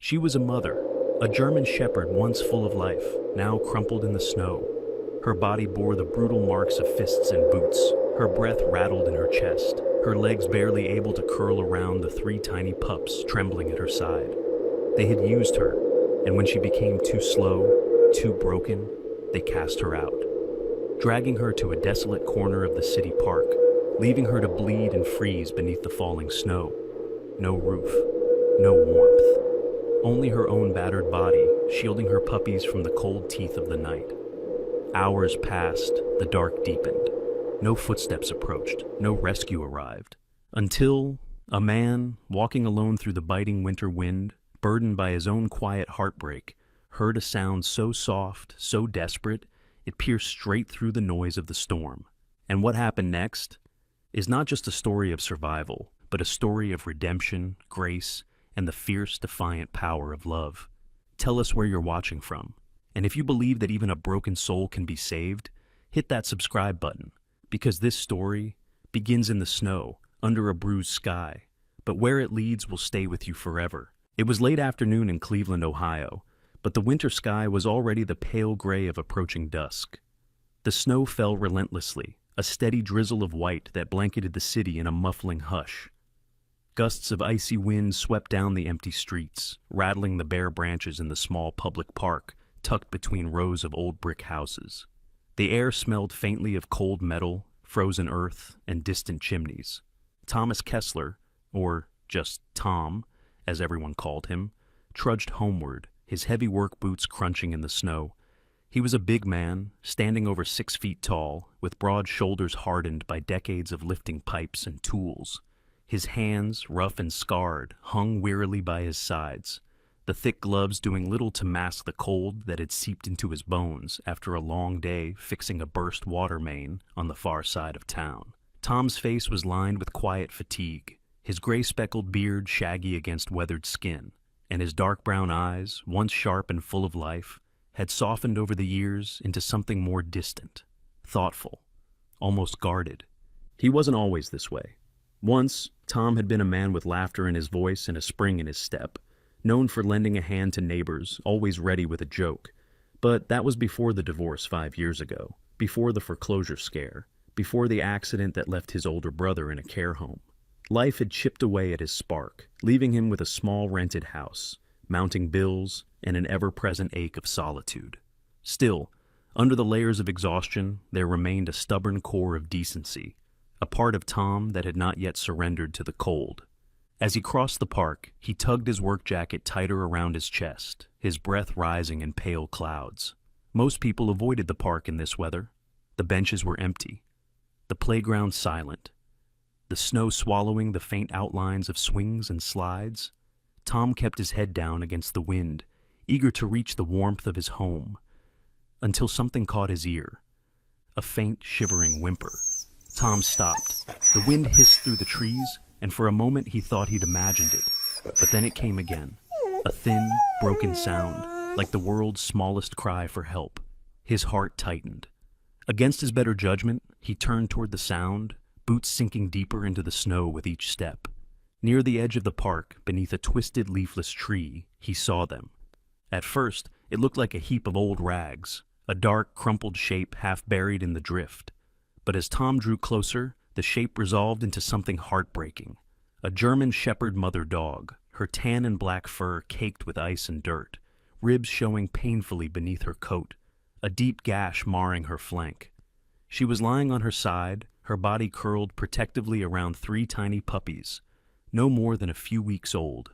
She was a mother, a German shepherd once full of life, now crumpled in the snow. Her body bore the brutal marks of fists and boots. Her breath rattled in her chest, her legs barely able to curl around the three tiny pups trembling at her side. They had used her, and when she became too slow, too broken, they cast her out, dragging her to a desolate corner of the city park, leaving her to bleed and freeze beneath the falling snow. No roof, no warmth. Only her own battered body, shielding her puppies from the cold teeth of the night. Hours passed, the dark deepened. No footsteps approached, no rescue arrived. Until a man, walking alone through the biting winter wind, burdened by his own quiet heartbreak, heard a sound so soft, so desperate, it pierced straight through the noise of the storm. And what happened next is not just a story of survival, but a story of redemption, grace, and the fierce, defiant power of love. Tell us where you're watching from. And if you believe that even a broken soul can be saved, hit that subscribe button, because this story begins in the snow, under a bruised sky, but where it leads will stay with you forever. It was late afternoon in Cleveland, Ohio, but the winter sky was already the pale gray of approaching dusk. The snow fell relentlessly, a steady drizzle of white that blanketed the city in a muffling hush. Gusts of icy wind swept down the empty streets, rattling the bare branches in the small public park tucked between rows of old brick houses. The air smelled faintly of cold metal, frozen earth, and distant chimneys. Thomas Kessler, or just Tom, as everyone called him, trudged homeward, his heavy work boots crunching in the snow. He was a big man, standing over 6 feet tall, with broad shoulders hardened by decades of lifting pipes and tools. His hands, rough and scarred, hung wearily by his sides, the thick gloves doing little to mask the cold that had seeped into his bones after a long day fixing a burst water main on the far side of town. Tom's face was lined with quiet fatigue, his gray-speckled beard shaggy against weathered skin, and his dark brown eyes, once sharp and full of life, had softened over the years into something more distant, thoughtful, almost guarded. He wasn't always this way. Once, Tom had been a man with laughter in his voice and a spring in his step, known for lending a hand to neighbors, always ready with a joke. But that was before the divorce 5 years ago, before the foreclosure scare, before the accident that left his older brother in a care home. Life had chipped away at his spark, leaving him with a small rented house, mounting bills, and an ever-present ache of solitude. Still, under the layers of exhaustion, there remained a stubborn core of decency, a part of Tom that had not yet surrendered to the cold. As he crossed the park, he tugged his work jacket tighter around his chest, his breath rising in pale clouds. Most people avoided the park in this weather. The benches were empty, the playground silent, the snow swallowing the faint outlines of swings and slides. Tom kept his head down against the wind, eager to reach the warmth of his home, until something caught his ear, a faint, shivering whimper. Tom stopped. The wind hissed through the trees, and for a moment he thought he'd imagined it. But then it came again, a thin, broken sound, like the world's smallest cry for help. His heart tightened. Against his better judgment, he turned toward the sound, boots sinking deeper into the snow with each step. Near the edge of the park, beneath a twisted, leafless tree, he saw them. At first, it looked like a heap of old rags, a dark, crumpled shape half buried in the drift. But as Tom drew closer, the shape resolved into something heartbreaking. A German shepherd mother dog, her tan and black fur caked with ice and dirt, ribs showing painfully beneath her coat, a deep gash marring her flank. She was lying on her side, her body curled protectively around 3 tiny puppies, no more than a few weeks old.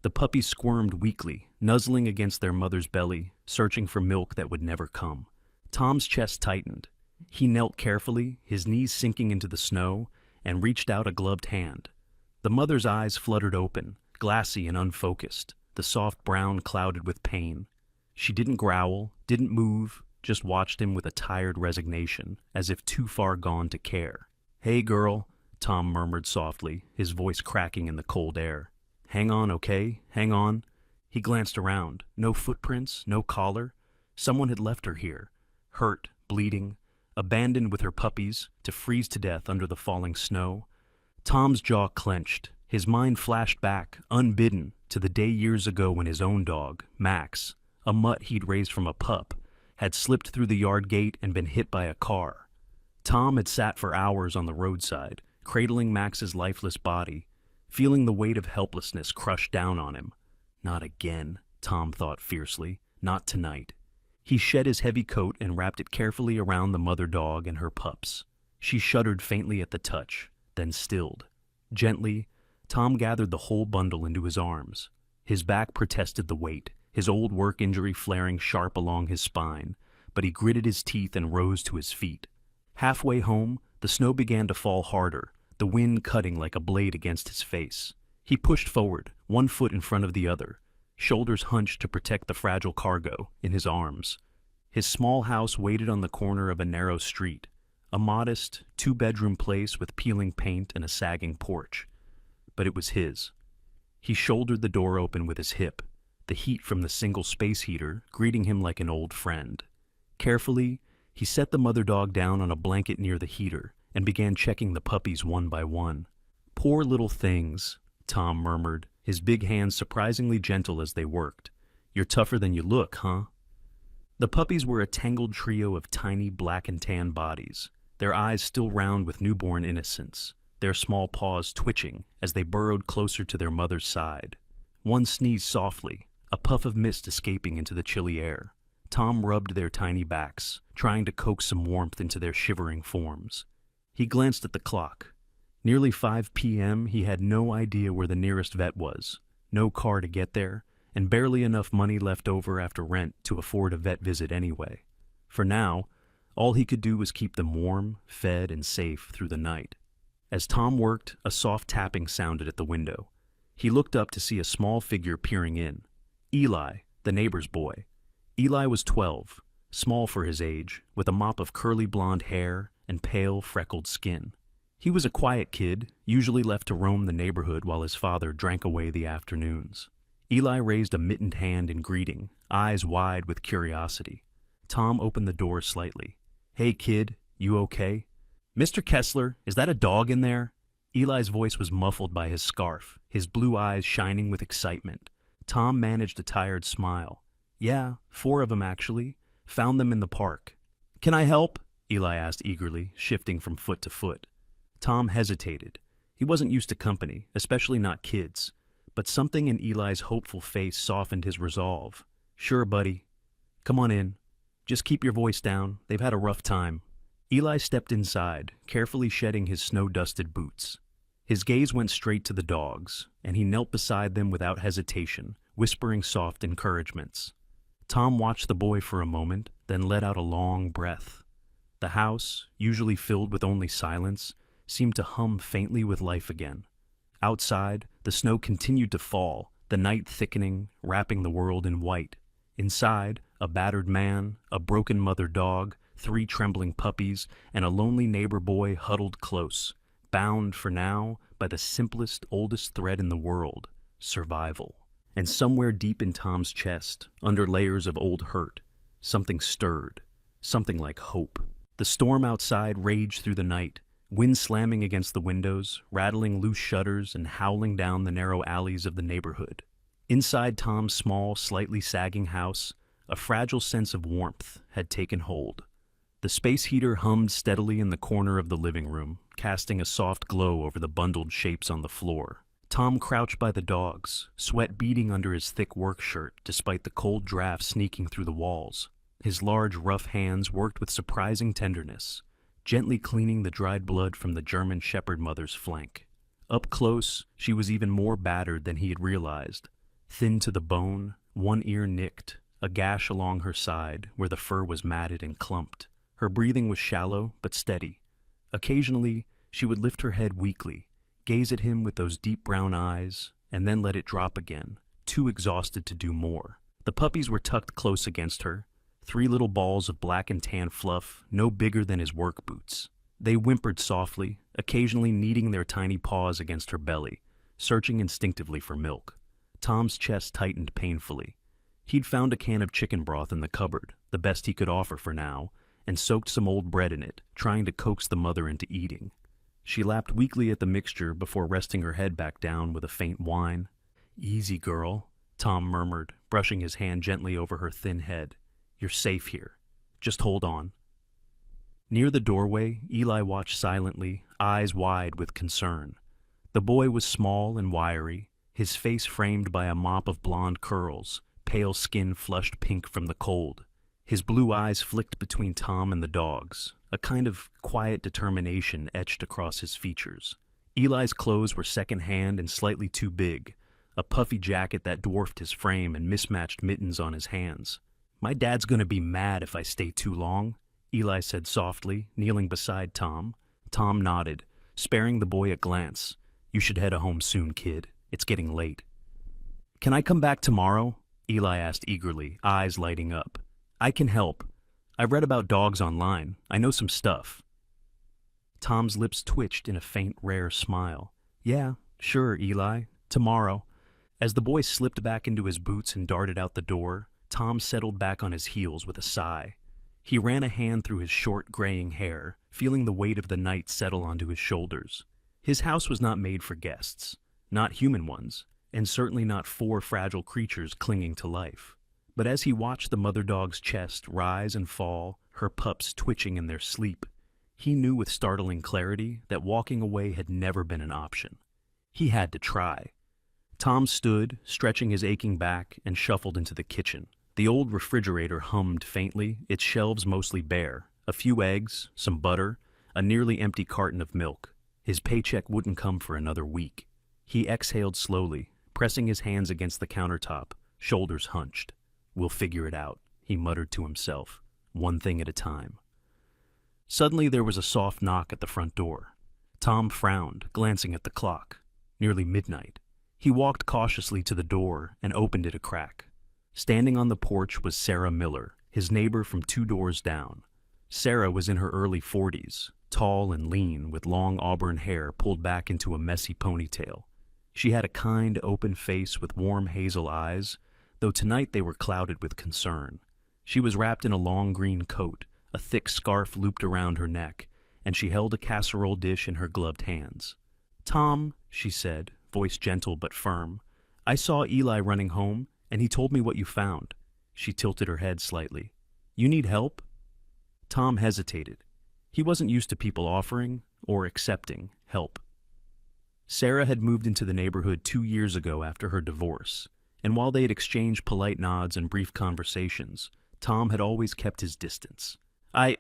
The puppies squirmed weakly, nuzzling against their mother's belly, searching for milk that would never come. Tom's chest tightened. He knelt carefully, his knees sinking into the snow, and reached out a gloved hand. The mother's eyes fluttered open, glassy and unfocused, the soft brown clouded with pain. She didn't growl, didn't move, just watched him with a tired resignation, as if too far gone to care. "Hey, girl," Tom murmured softly, his voice cracking in the cold air. "Hang on, okay? Hang on." He glanced around. No footprints, no collar. Someone had left her here, hurt, bleeding, abandoned with her puppies, to freeze to death under the falling snow. Tom's jaw clenched, His mind flashed back, unbidden, to the day years ago when his own dog, Max, a mutt he'd raised from a pup, had slipped through the yard gate and been hit by a car. Tom had sat for hours on the roadside, cradling Max's lifeless body, feeling the weight of helplessness crush down on him. Not again, Tom thought fiercely. Not tonight. He shed his heavy coat and wrapped it carefully around the mother dog and her pups. She shuddered faintly at the touch, then stilled. Gently, Tom gathered the whole bundle into his arms. His back protested the weight, his old work injury flaring sharp along his spine, but he gritted his teeth and rose to his feet. Halfway home, the snow began to fall harder, the wind cutting like a blade against his face. He pushed forward, one foot in front of the other, shoulders hunched to protect the fragile cargo in his arms. His small house waited on the corner of a narrow street, a modest, two-bedroom place with peeling paint and a sagging porch. But it was his. He shouldered the door open with his hip, the heat from the single space heater greeting him like an old friend. Carefully, he set the mother dog down on a blanket near the heater and began checking the puppies one by one. "Poor little things," Tom murmured, his big hands surprisingly gentle as they worked. "You're tougher than you look, huh?" The puppies were a tangled trio of tiny black and tan bodies, their eyes still round with newborn innocence, their small paws twitching as they burrowed closer to their mother's side. One sneezed softly, a puff of mist escaping into the chilly air. Tom rubbed their tiny backs, trying to coax some warmth into their shivering forms. He glanced at the clock. Nearly 5 p.m., he had no idea where the nearest vet was, no car to get there, and barely enough money left over after rent to afford a vet visit anyway. For now, all he could do was keep them warm, fed, and safe through the night. As Tom worked, a soft tapping sounded at the window. He looked up to see a small figure peering in. Eli, the neighbor's boy. Eli was 12, small for his age, with a mop of curly blonde hair and pale, freckled skin. He was a quiet kid, usually left to roam the neighborhood while his father drank away the afternoons. Eli raised a mittened hand in greeting, eyes wide with curiosity. Tom opened the door slightly. "Hey, kid, you okay?" "Mr. Kessler, is that a dog in there?" Eli's voice was muffled by his scarf, his blue eyes shining with excitement. Tom managed a tired smile. "Yeah, 4 of them actually. Found them in the park." "Can I help?" Eli asked eagerly, shifting from foot to foot. Tom hesitated. He wasn't used to company, especially not kids, but something in Eli's hopeful face softened his resolve. "Sure, buddy. Come on in. Just keep your voice down. They've had a rough time." Eli stepped inside, carefully shedding his snow-dusted boots. His gaze went straight to the dogs, and he knelt beside them without hesitation, whispering soft encouragements. Tom watched the boy for a moment, then let out a long breath. The house, usually filled with only silence, seemed to hum faintly with life again. Outside, the snow continued to fall, the night thickening, wrapping the world in white. Inside, a battered man, a broken mother dog, 3 trembling puppies, and a lonely neighbor boy huddled close, bound for now by the simplest, oldest thread in the world, survival. And somewhere deep in Tom's chest, under layers of old hurt, something stirred, something like hope. The storm outside raged through the night, wind slamming against the windows, rattling loose shutters and howling down the narrow alleys of the neighborhood. Inside Tom's small, slightly sagging house, a fragile sense of warmth had taken hold. The space heater hummed steadily in the corner of the living room, casting a soft glow over the bundled shapes on the floor. Tom crouched by the dogs, sweat beading under his thick work shirt despite the cold draft sneaking through the walls. His large, rough hands worked with surprising tenderness, gently cleaning the dried blood from the German shepherd mother's flank. Up close, she was even more battered than he had realized. Thin to the bone, one ear nicked, a gash along her side where the fur was matted and clumped. Her breathing was shallow but steady. Occasionally, she would lift her head weakly, gaze at him with those deep brown eyes, and then let it drop again, too exhausted to do more. The puppies were tucked close against her, 3 little balls of black and tan fluff, no bigger than his work boots. They whimpered softly, occasionally kneading their tiny paws against her belly, searching instinctively for milk. Tom's chest tightened painfully. He'd found a can of chicken broth in the cupboard, the best he could offer for now, and soaked some old bread in it, trying to coax the mother into eating. She lapped weakly at the mixture before resting her head back down with a faint whine. "Easy, girl," Tom murmured, brushing his hand gently over her thin head. "You're safe here. Just hold on." Near the doorway, Eli watched silently, eyes wide with concern. The boy was small and wiry, his face framed by a mop of blonde curls, pale skin flushed pink from the cold. His blue eyes flicked between Tom and the dog's, a kind of quiet determination etched across his features. Eli's clothes were second-hand and slightly too big, a puffy jacket that dwarfed his frame and mismatched mittens on his hands. "My dad's gonna be mad if I stay too long," Eli said softly, kneeling beside Tom. Tom nodded, sparing the boy a glance. "You should head home soon, kid. It's getting late." "Can I come back tomorrow?" Eli asked eagerly, eyes lighting up. "I can help. I've read about dogs online. I know some stuff." Tom's lips twitched in a faint, rare smile. "Yeah, sure, Eli. Tomorrow." As the boy slipped back into his boots and darted out the door, Tom settled back on his heels with a sigh. He ran a hand through his short, graying hair, feeling the weight of the night settle onto his shoulders. His house was not made for guests, not human ones, and certainly not four fragile creatures clinging to life. But as he watched the mother dog's chest rise and fall, her pups twitching in their sleep, he knew with startling clarity that walking away had never been an option. He had to try. Tom stood, stretching his aching back, and shuffled into the kitchen. The old refrigerator hummed faintly, its shelves mostly bare. A few eggs, some butter, a nearly empty carton of milk. His paycheck wouldn't come for another week. He exhaled slowly, pressing his hands against the countertop, shoulders hunched. "We'll figure it out," he muttered to himself, one thing at a time. Suddenly there was a soft knock at the front door. Tom frowned, glancing at the clock. Nearly midnight. He walked cautiously to the door and opened it a crack. Standing on the porch was Sarah Miller, his neighbor from 2 doors down. Sarah was in her early 40s, tall and lean, with long auburn hair pulled back into a messy ponytail. She had a kind, open face with warm hazel eyes, though tonight they were clouded with concern. She was wrapped in a long green coat, a thick scarf looped around her neck, and she held a casserole dish in her gloved hands. "Tom," she said, voice gentle but firm, "I saw Eli running home, and he told me what you found." She tilted her head slightly. "You need help?" Tom hesitated. He wasn't used to people offering, or accepting, help. Sarah had moved into the neighborhood 2 years ago after her divorce, and while they had exchanged polite nods and brief conversations, Tom had always kept his distance. I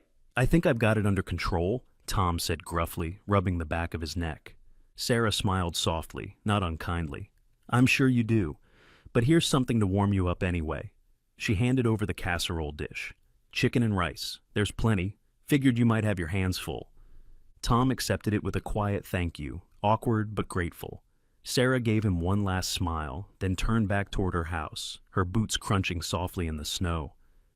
think I've got it under control," Tom said gruffly, rubbing the back of his neck. Sarah smiled softly, not unkindly. "I'm sure you do. But here's something to warm you up anyway." She handed over the casserole dish. "Chicken and rice. There's plenty. Figured you might have your hands full." Tom accepted it with a quiet thank you, awkward but grateful. Sarah gave him one last smile, then turned back toward her house, her boots crunching softly in the snow.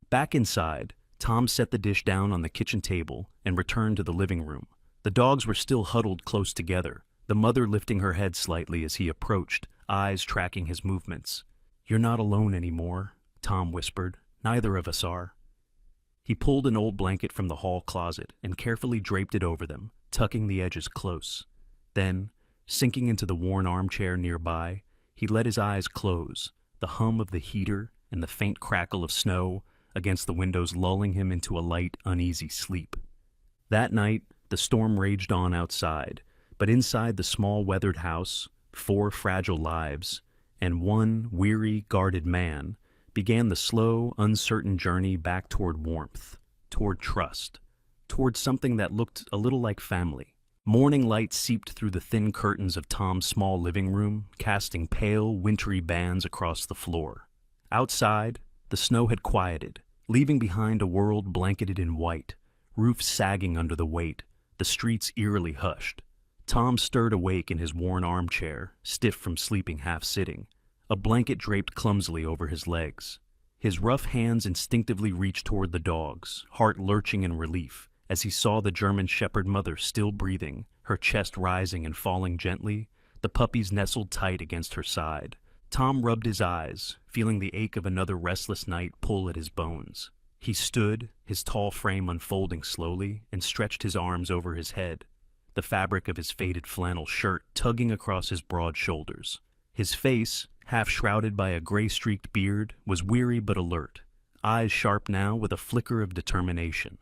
Back inside, Tom set the dish down on the kitchen table and returned to the living room. The dogs were still huddled close together, the mother lifting her head slightly as he approached, eyes tracking his movements. "You're not alone anymore," Tom whispered. "Neither of us are." He pulled an old blanket from the hall closet and carefully draped it over them, tucking the edges close. Then, sinking into the worn armchair nearby, he let his eyes close, the hum of the heater and the faint crackle of snow against the windows lulling him into a light, uneasy sleep. That night, the storm raged on outside, but inside the small weathered house, 4 fragile lives, and one weary, guarded man, began the slow, uncertain journey back toward warmth, toward trust, toward something that looked a little like family. Morning light seeped through the thin curtains of Tom's small living room, casting pale, wintry bands across the floor. Outside, the snow had quieted, leaving behind a world blanketed in white, roofs sagging under the weight, the streets eerily hushed. Tom stirred awake in his worn armchair, stiff from sleeping half-sitting, a blanket draped clumsily over his legs. His rough hands instinctively reached toward the dogs, heart lurching in relief, as he saw the German Shepherd mother still breathing, her chest rising and falling gently, the puppies nestled tight against her side. Tom rubbed his eyes, feeling the ache of another restless night pull at his bones. He stood, his tall frame unfolding slowly, and stretched his arms over his head. the fabric of his faded flannel shirt tugging across his broad shoulders. His face, half shrouded by a gray-streaked beard, was weary but alert, eyes sharp now with a flicker of determination.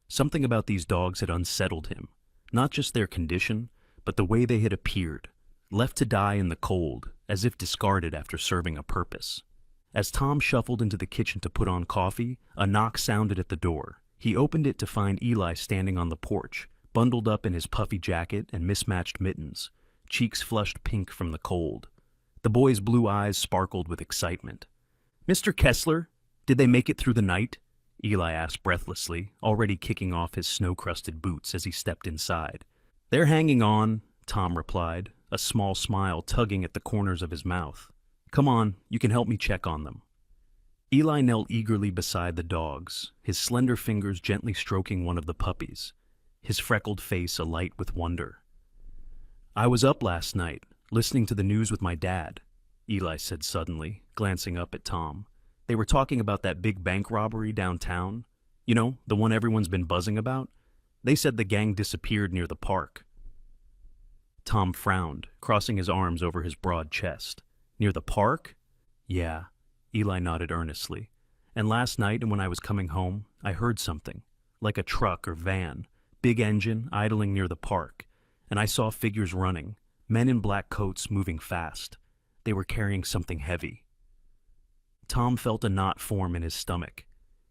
Something about these dogs had unsettled him, not just their condition, but the way they had appeared, left to die in the cold, as if discarded after serving a purpose. As Tom shuffled into the kitchen to put on coffee, a knock sounded at the door. He opened it to find Eli standing on the porch, bundled up in his puffy jacket and mismatched mittens, cheeks flushed pink from the cold. The boy's blue eyes sparkled with excitement. "Mr. Kessler, did they make it through the night?" Eli asked breathlessly, already kicking off his snow-crusted boots as he stepped inside. "They're hanging on," Tom replied, a small smile tugging at the corners of his mouth. "Come on, you can help me check on them." Eli knelt eagerly beside the dogs, his slender fingers gently stroking one of the puppies, his freckled face alight with wonder. "I was up last night, listening to the news with my dad," Eli said suddenly, glancing up at Tom. "They were talking about that big bank robbery downtown. You know, the one everyone's been buzzing about? They said the gang disappeared near the park." Tom frowned, crossing his arms over his broad chest. "Near the park?" "Yeah," Eli nodded earnestly. "And last night when I was coming home, I heard something, like a truck or van, big engine idling near the park, and I saw figures running, men in black coats moving fast. They were carrying something heavy." Tom felt a knot form in his stomach.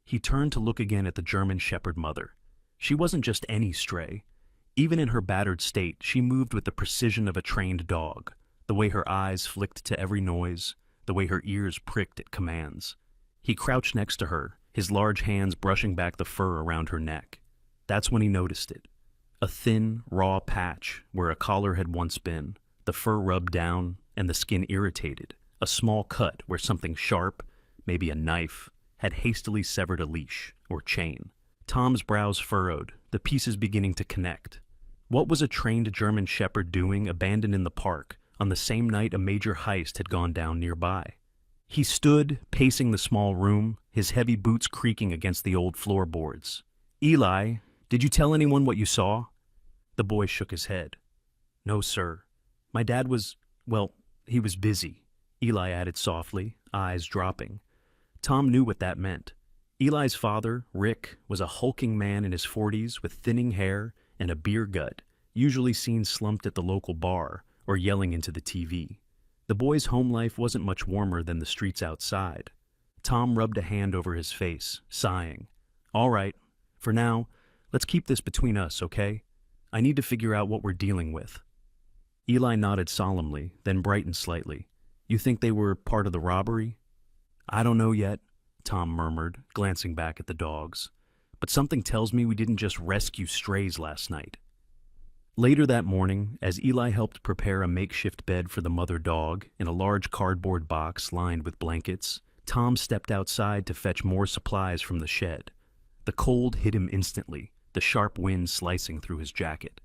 He turned to look again at the German Shepherd mother. She wasn't just any stray. Even in her battered state, she moved with the precision of a trained dog, the way her eyes flicked to every noise, the way her ears pricked at commands. He crouched next to her, his large hands brushing back the fur around her neck. That's when he noticed it. A thin, raw patch where a collar had once been, the fur rubbed down, and the skin irritated. A small cut where something sharp, maybe a knife, had hastily severed a leash or chain. Tom's brows furrowed, the pieces beginning to connect. What was a trained German Shepherd doing abandoned in the park on the same night a major heist had gone down nearby? He stood, pacing the small room, his heavy boots creaking against the old floorboards. "Eli, did you tell anyone what you saw?" The boy shook his head. "No, sir. My dad was, well, he was busy," Eli added softly, eyes dropping. Tom knew what that meant. Eli's father, Rick, was a hulking man in his 40s with thinning hair and a beer gut, usually seen slumped at the local bar or yelling into the TV. The boy's home life wasn't much warmer than the streets outside. Tom rubbed a hand over his face, sighing. "All right, for now, let's keep this between us, okay? I need to figure out what we're dealing with." Eli nodded solemnly, then brightened slightly. "You think they were part of the robbery?" "I don't know yet," Tom murmured, glancing back at the dogs. "But something tells me we didn't just rescue strays last night." Later that morning, as Eli helped prepare a makeshift bed for the mother dog in a large cardboard box lined with blankets, Tom stepped outside to fetch more supplies from the shed. The cold hit him instantly, the sharp wind slicing through his jacket.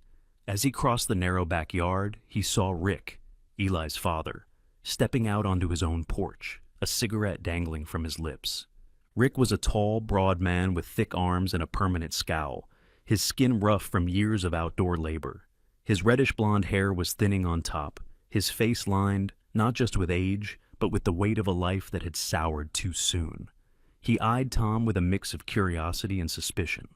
As he crossed the narrow backyard, he saw Rick, Eli's father, stepping out onto his own porch, a cigarette dangling from his lips. Rick was a tall, broad man with thick arms and a permanent scowl, his skin rough from years of outdoor labor. His reddish-blonde hair was thinning on top, his face lined, not just with age, but with the weight of a life that had soured too soon. He eyed Tom with a mix of curiosity and suspicion.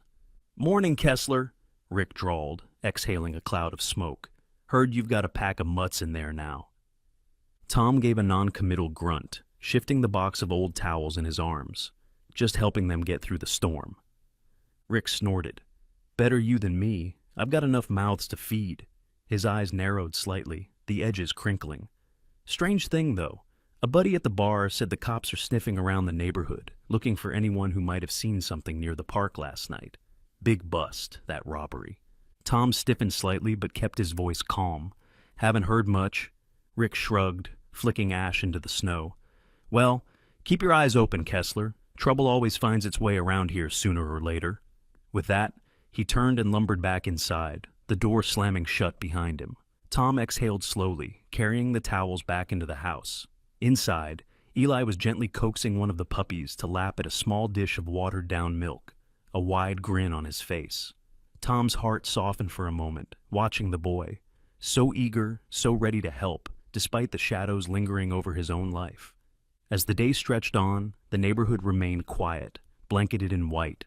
"Morning, Kessler," Rick drawled, exhaling a cloud of smoke. "Heard you've got a pack of mutts in there now." Tom gave a non-committal grunt, shifting the box of old towels in his arms, just helping them get through the storm. Rick snorted. "Better you than me. I've got enough mouths to feed." His eyes narrowed slightly, the edges crinkling. "Strange thing, though. A buddy at the bar said the cops are sniffing around the neighborhood, looking for anyone who might have seen something near the park last night. Big bust, that robbery." Tom stiffened slightly but kept his voice calm. "Haven't heard much." Rick shrugged, flicking ash into the snow. "Well, keep your eyes open, Kessler. Trouble always finds its way around here sooner or later." With that, he turned and lumbered back inside, the door slamming shut behind him. Tom exhaled slowly, carrying the towels back into the house. Inside, Eli was gently coaxing one of the puppies to lap at a small dish of watered-down milk, a wide grin on his face. Tom's heart softened for a moment, watching the boy, so eager, so ready to help, despite the shadows lingering over his own life. As the day stretched on, the neighborhood remained quiet, blanketed in white.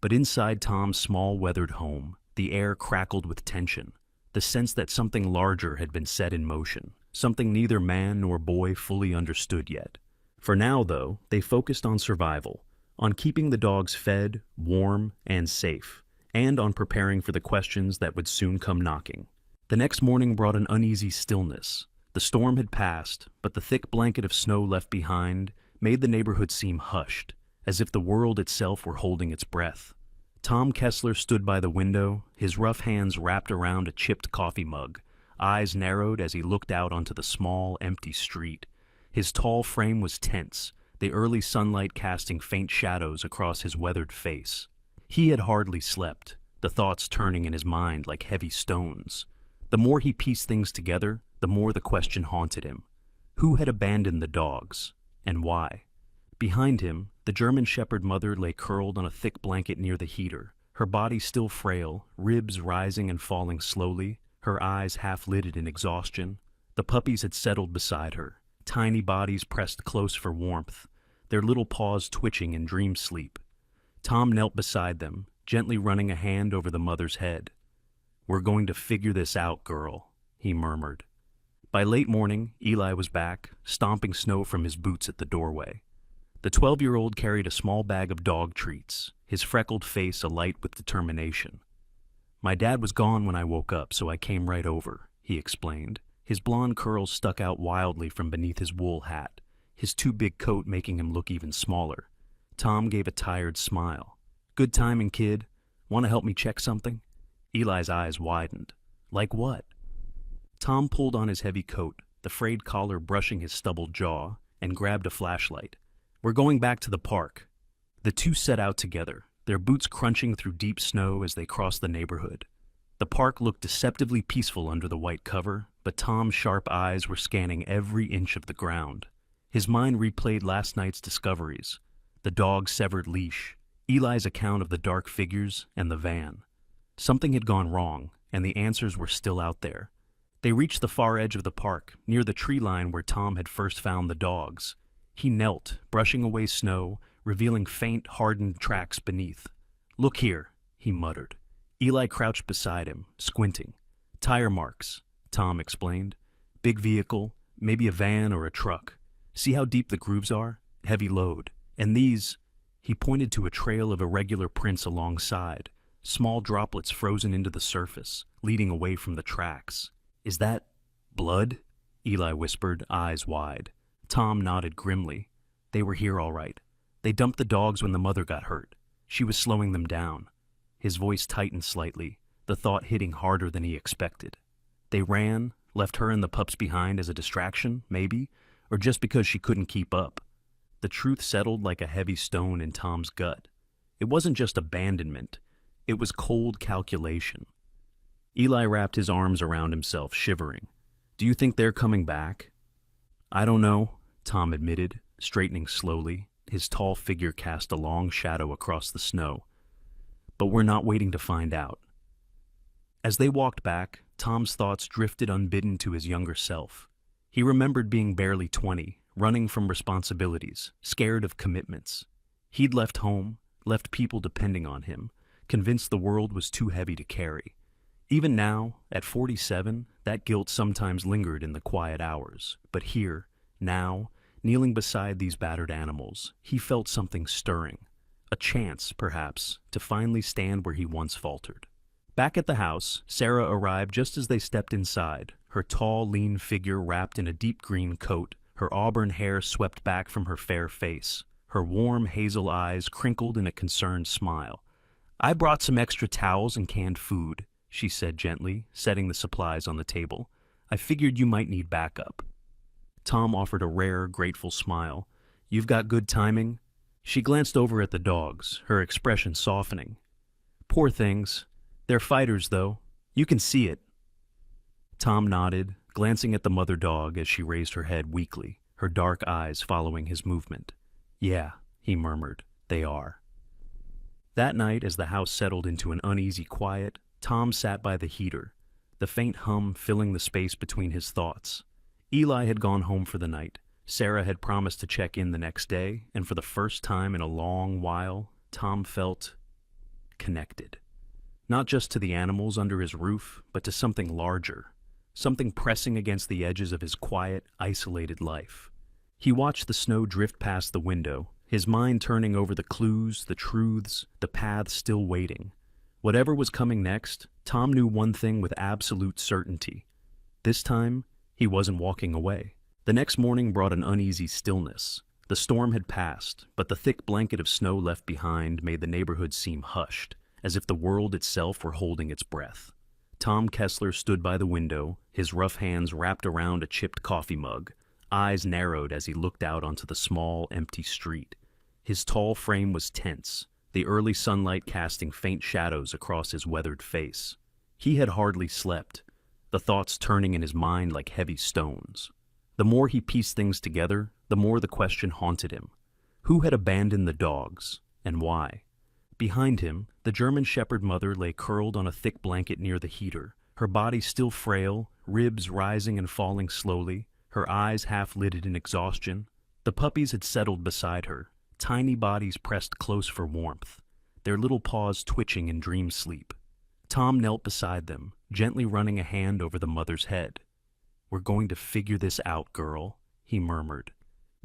But inside Tom's small, weathered home, the air crackled with tension, the sense that something larger had been set in motion, something neither man nor boy fully understood yet. For now, though, they focused on survival, on keeping the dogs fed, warm, and safe, and on preparing for the questions that would soon come knocking. The next morning brought an uneasy stillness. The storm had passed, but the thick blanket of snow left behind made the neighborhood seem hushed, as if the world itself were holding its breath. Tom Kessler stood by the window, his rough hands wrapped around a chipped coffee mug, eyes narrowed as he looked out onto the small, empty street. His tall frame was tense, the early sunlight casting faint shadows across his weathered face. He had hardly slept, the thoughts turning in his mind like heavy stones. The more he pieced things together, the more the question haunted him. Who had abandoned the dogs, and why? Behind him, the German Shepherd mother lay curled on a thick blanket near the heater, her body still frail, ribs rising and falling slowly, her eyes half-lidded in exhaustion. The puppies had settled beside her, tiny bodies pressed close for warmth, their little paws twitching in dream sleep. Tom knelt beside them, gently running a hand over the mother's head. "We're going to figure this out, girl," he murmured. By late morning, Eli was back, stomping snow from his boots at the doorway. The 12-year-old carried a small bag of dog treats, his freckled face alight with determination. "My dad was gone when I woke up, so I came right over," he explained. His blonde curls stuck out wildly from beneath his wool hat, his too big coat making him look even smaller. Tom gave a tired smile. "Good timing, kid. Want to help me check something?" Eli's eyes widened. "Like what?" Tom pulled on his heavy coat, the frayed collar brushing his stubbled jaw, and grabbed a flashlight. "We're going back to the park." The two set out together, their boots crunching through deep snow as they crossed the neighborhood. The park looked deceptively peaceful under the white cover, but Tom's sharp eyes were scanning every inch of the ground. His mind replayed last night's discoveries, the dog's severed leash, Eli's account of the dark figures, and the van. Something had gone wrong, and the answers were still out there. They reached the far edge of the park, near the tree line where Tom had first found the dogs. He knelt, brushing away snow, revealing faint, hardened tracks beneath. "Look here," he muttered. Eli crouched beside him, squinting. "Tire marks," Tom explained. "Big vehicle, maybe a van or a truck. See how deep the grooves are? Heavy load. And these," he pointed to a trail of irregular prints alongside, small droplets frozen into the surface, leading away from the tracks. "Is that blood?" Eli whispered, eyes wide. Tom nodded grimly. "They were here all right. They dumped the dogs when the mother got hurt. She was slowing them down." His voice tightened slightly, the thought hitting harder than he expected. They ran, left her and the pups behind as a distraction, maybe, or just because she couldn't keep up. The truth settled like a heavy stone in Tom's gut. It wasn't just abandonment. It was cold calculation. Eli wrapped his arms around himself, shivering. "Do you think they're coming back?" "I don't know," Tom admitted, straightening slowly. His tall figure cast a long shadow across the snow. "But we're not waiting to find out." As they walked back, Tom's thoughts drifted unbidden to his younger self. He remembered being barely 20, running from responsibilities, scared of commitments. He'd left home, left people depending on him, convinced the world was too heavy to carry. Even now, at 47, that guilt sometimes lingered in the quiet hours. But here, now, kneeling beside these battered animals, he felt something stirring. A chance, perhaps, to finally stand where he once faltered. Back at the house, Sarah arrived just as they stepped inside, her tall, lean figure wrapped in a deep green coat, her auburn hair swept back from her fair face, her warm hazel eyes crinkled in a concerned smile. "I brought some extra towels and canned food," she said gently, setting the supplies on the table. "I figured you might need backup." Tom offered a rare, grateful smile. "You've got good timing." She glanced over at the dogs, her expression softening. "Poor things. They're fighters, though. You can see it." Tom nodded, glancing at the mother dog as she raised her head weakly, her dark eyes following his movement. "Yeah," he murmured, "they are." That night, as the house settled into an uneasy quiet, Tom sat by the heater, the faint hum filling the space between his thoughts. Eli had gone home for the night. Sarah had promised to check in the next day, and for the first time in a long while, Tom felt connected. Not just to the animals under his roof, but to something larger, something pressing against the edges of his quiet, isolated life. He watched the snow drift past the window, his mind turning over the clues, the truths, the paths still waiting. Whatever was coming next, Tom knew one thing with absolute certainty. This time, he wasn't walking away. The next morning brought an uneasy stillness. The storm had passed, but the thick blanket of snow left behind made the neighborhood seem hushed, as if the world itself were holding its breath. Tom Kessler stood by the window, his rough hands wrapped around a chipped coffee mug, eyes narrowed as he looked out onto the small, empty street. His tall frame was tense, the early sunlight casting faint shadows across his weathered face. He had hardly slept, the thoughts turning in his mind like heavy stones. The more he pieced things together, the more the question haunted him. Who had abandoned the dogs, and why? Behind him, the German Shepherd mother lay curled on a thick blanket near the heater, her body still frail, ribs rising and falling slowly, her eyes half-lidded in exhaustion. The puppies had settled beside her, tiny bodies pressed close for warmth, their little paws twitching in dream sleep. Tom knelt beside them, gently running a hand over the mother's head. "We're going to figure this out, girl," he murmured.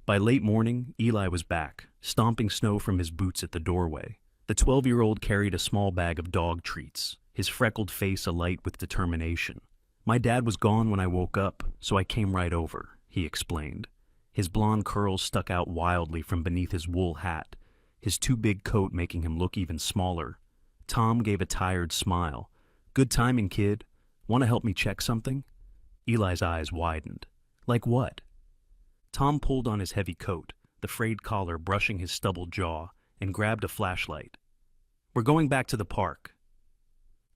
By late morning, Eli was back, stomping snow from his boots at the doorway. The 12-year-old carried a small bag of dog treats, his freckled face alight with determination. "My dad was gone when I woke up, so I came right over," he explained. His blonde curls stuck out wildly from beneath his wool hat, his too big coat making him look even smaller. Tom gave a tired smile. "Good timing, kid. Want to help me check something?" Eli's eyes widened. "Like what?" Tom pulled on his heavy coat, the frayed collar brushing his stubbled jaw, and grabbed a flashlight. "We're going back to the park."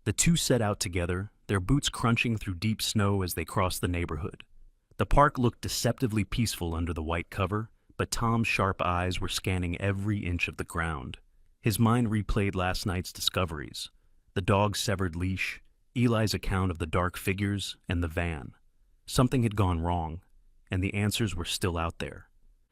The two set out together, their boots crunching through deep snow as they crossed the neighborhood. The park looked deceptively peaceful under the white cover, but Tom's sharp eyes were scanning every inch of the ground. His mind replayed last night's discoveries: the dog's severed leash, Eli's account of the dark figures, and the van. Something had gone wrong, and the answers were still out there.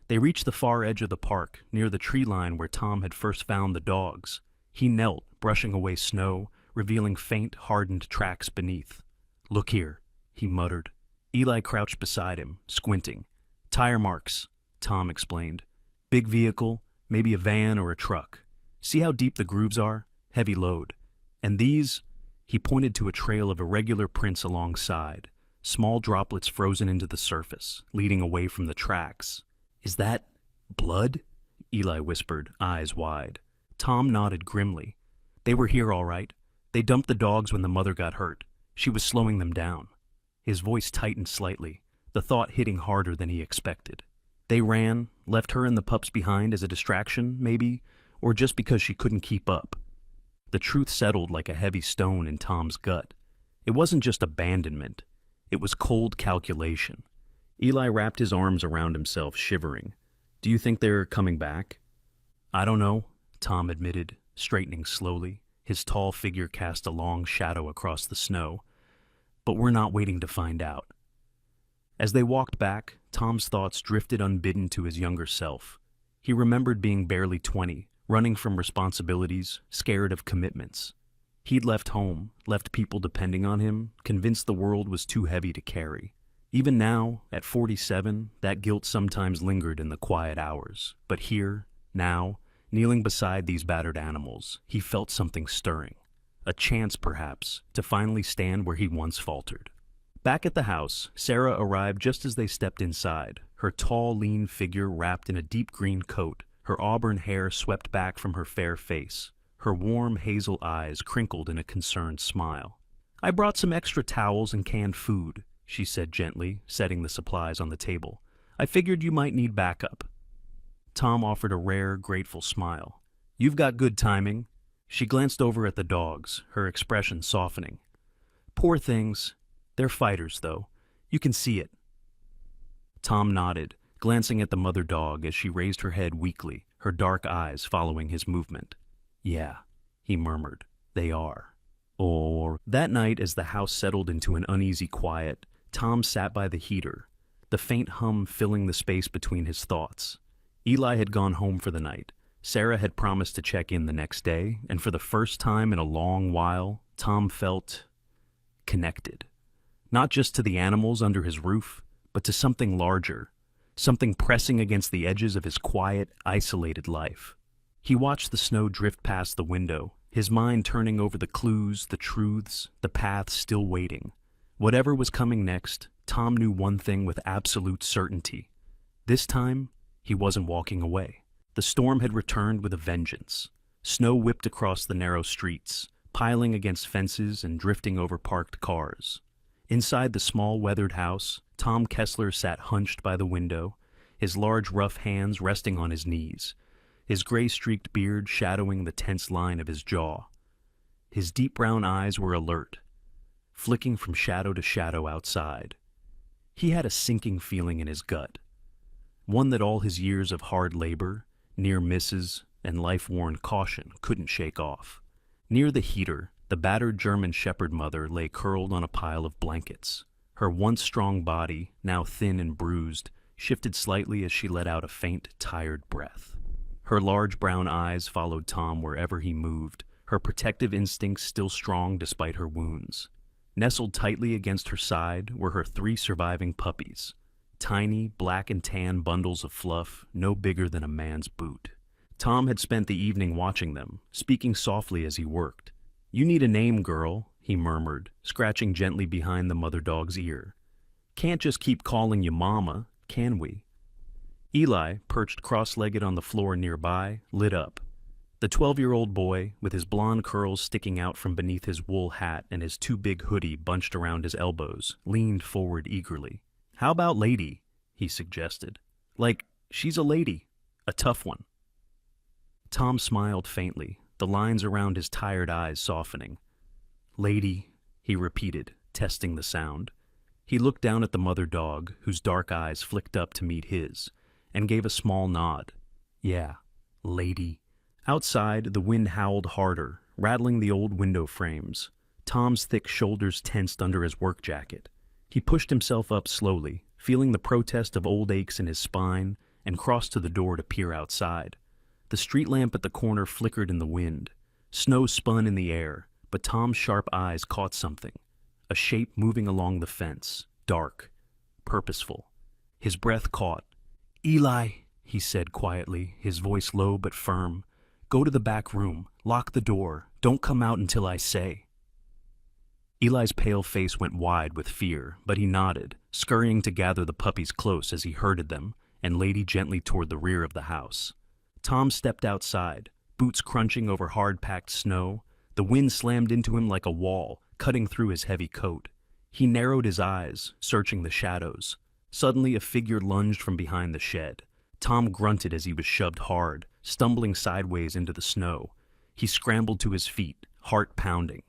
They reached the far edge of the park, near the tree line where Tom had first found the dogs. He knelt, brushing away snow, revealing faint, hardened tracks beneath. "Look here," he muttered. Eli crouched beside him, squinting. "Tire marks," Tom explained. "Big vehicle, maybe a van or a truck. See how deep the grooves are? Heavy load. And these," he pointed to a trail of irregular prints alongside, small droplets frozen into the surface, leading away from the tracks. "Is that blood?" Eli whispered, eyes wide. Tom nodded grimly. "They were here all right. They dumped the dogs when the mother got hurt. She was slowing them down." His voice tightened slightly, the thought hitting harder than he expected. "They ran, left her and the pups behind as a distraction, maybe, or just because she couldn't keep up." The truth settled like a heavy stone in Tom's gut. It wasn't just abandonment. It was cold calculation. Eli wrapped his arms around himself, shivering. "Do you think they're coming back?" "I don't know," Tom admitted, straightening slowly. His tall figure cast a long shadow across the snow. "But we're not waiting to find out." As they walked back, Tom's thoughts drifted unbidden to his younger self. He remembered being barely 20, running from responsibilities, scared of commitments. He'd left home, left people depending on him, convinced the world was too heavy to carry. Even now, at 47, that guilt sometimes lingered in the quiet hours. But here, now, kneeling beside these battered animals, he felt something stirring. A chance, perhaps, to finally stand where he once faltered. Back at the house, Sarah arrived just as they stepped inside, her tall, lean figure wrapped in a deep green coat, her auburn hair swept back from her fair face, her warm hazel eyes crinkled in a concerned smile. "I brought some extra towels and canned food," she said gently, setting the supplies on the table. "I figured you might need backup." Tom offered a rare, grateful smile. "You've got good timing." She glanced over at the dogs, her expression softening. "Poor things. They're fighters, though. You can see it." Tom nodded, glancing at the mother dog as she raised her head weakly, her dark eyes following his movement. "Yeah, he murmured. They are. Or that night, as the house settled into an uneasy quiet, Tom sat by the heater, the faint hum filling the space between his thoughts. Eli had gone home for the night. Sarah had promised to check in the next day, and for the first time in a long while, Tom felt connected. Not just to the animals under his roof, but to something larger, something pressing against the edges of his quiet, isolated life. He watched the snow drift past the window, his mind turning over the clues, the truths, the paths still waiting. Whatever was coming next, Tom knew one thing with absolute certainty. This time, he wasn't walking away. The storm had returned with a vengeance. Snow whipped across the narrow streets, piling against fences and drifting over parked cars. Inside the small weathered house, Tom Kessler sat hunched by the window, his large rough hands resting on his knees, his gray-streaked beard shadowing the tense line of his jaw. His deep brown eyes were alert, flicking from shadow to shadow outside. He had a sinking feeling in his gut, one that all his years of hard labor, near misses, and life-worn caution couldn't shake off. Near the heater, the battered German shepherd mother lay curled on a pile of blankets. Her once strong body, now thin and bruised, shifted slightly as she let out a faint, tired breath. Her large brown eyes followed Tom wherever he moved, her protective instincts still strong despite her wounds. Nestled tightly against her side were her 3 surviving puppies, tiny, black and tan bundles of fluff no bigger than a man's boot. Tom had spent the evening watching them, speaking softly as he worked. "You need a name, girl," he murmured, scratching gently behind the mother dog's ear. "Can't just keep calling you Mama, can we?" Eli, perched cross-legged on the floor nearby, lit up. The 12-year-old boy, with his blonde curls sticking out from beneath his wool hat and his too big hoodie bunched around his elbows, leaned forward eagerly. "How about Lady?" he suggested. "Like, she's a lady. A tough one." Tom smiled faintly, the lines around his tired eyes softening. "Lady," he repeated, testing the sound. He looked down at the mother dog, whose dark eyes flicked up to meet his, and gave a small nod. "Yeah, Lady." Outside, the wind howled harder, rattling the old window frames. Tom's thick shoulders tensed under his work jacket. He pushed himself up slowly, feeling the protest of old aches in his spine, and crossed to the door to peer outside. The street lamp at the corner flickered in the wind. Snow spun in the air, but Tom's sharp eyes caught something. A shape moving along the fence, dark, purposeful. His breath caught. "Eli," he said quietly, his voice low but firm. "Go to the back room, lock the door, don't come out until I say." Eli's pale face went wide with fear, but he nodded, scurrying to gather the puppies close as he herded them, and Lady gently toward the rear of the house. Tom stepped outside, boots crunching over hard-packed snow. The wind slammed into him like a wall, cutting through his heavy coat. He narrowed his eyes, searching the shadows. Suddenly a figure lunged from behind the shed. Tom grunted as he was shoved hard, stumbling sideways into the snow. He scrambled to his feet, heart pounding.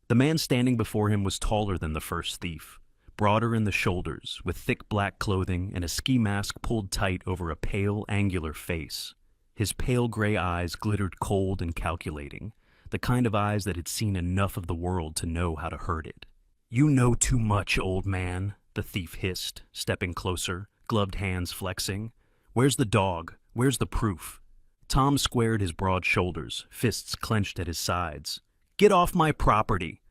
The man standing before him was taller than the first thief, broader in the shoulders, with thick black clothing and a ski mask pulled tight over a pale, angular face. His pale gray eyes glittered cold and calculating, the kind of eyes that had seen enough of the world to know how to hurt it. "You know too much, old man," the thief hissed, stepping closer, gloved hands flexing. "Where's the dog? Where's the proof?" Tom squared his broad shoulders, fists clenched at his sides. "Get off my property!"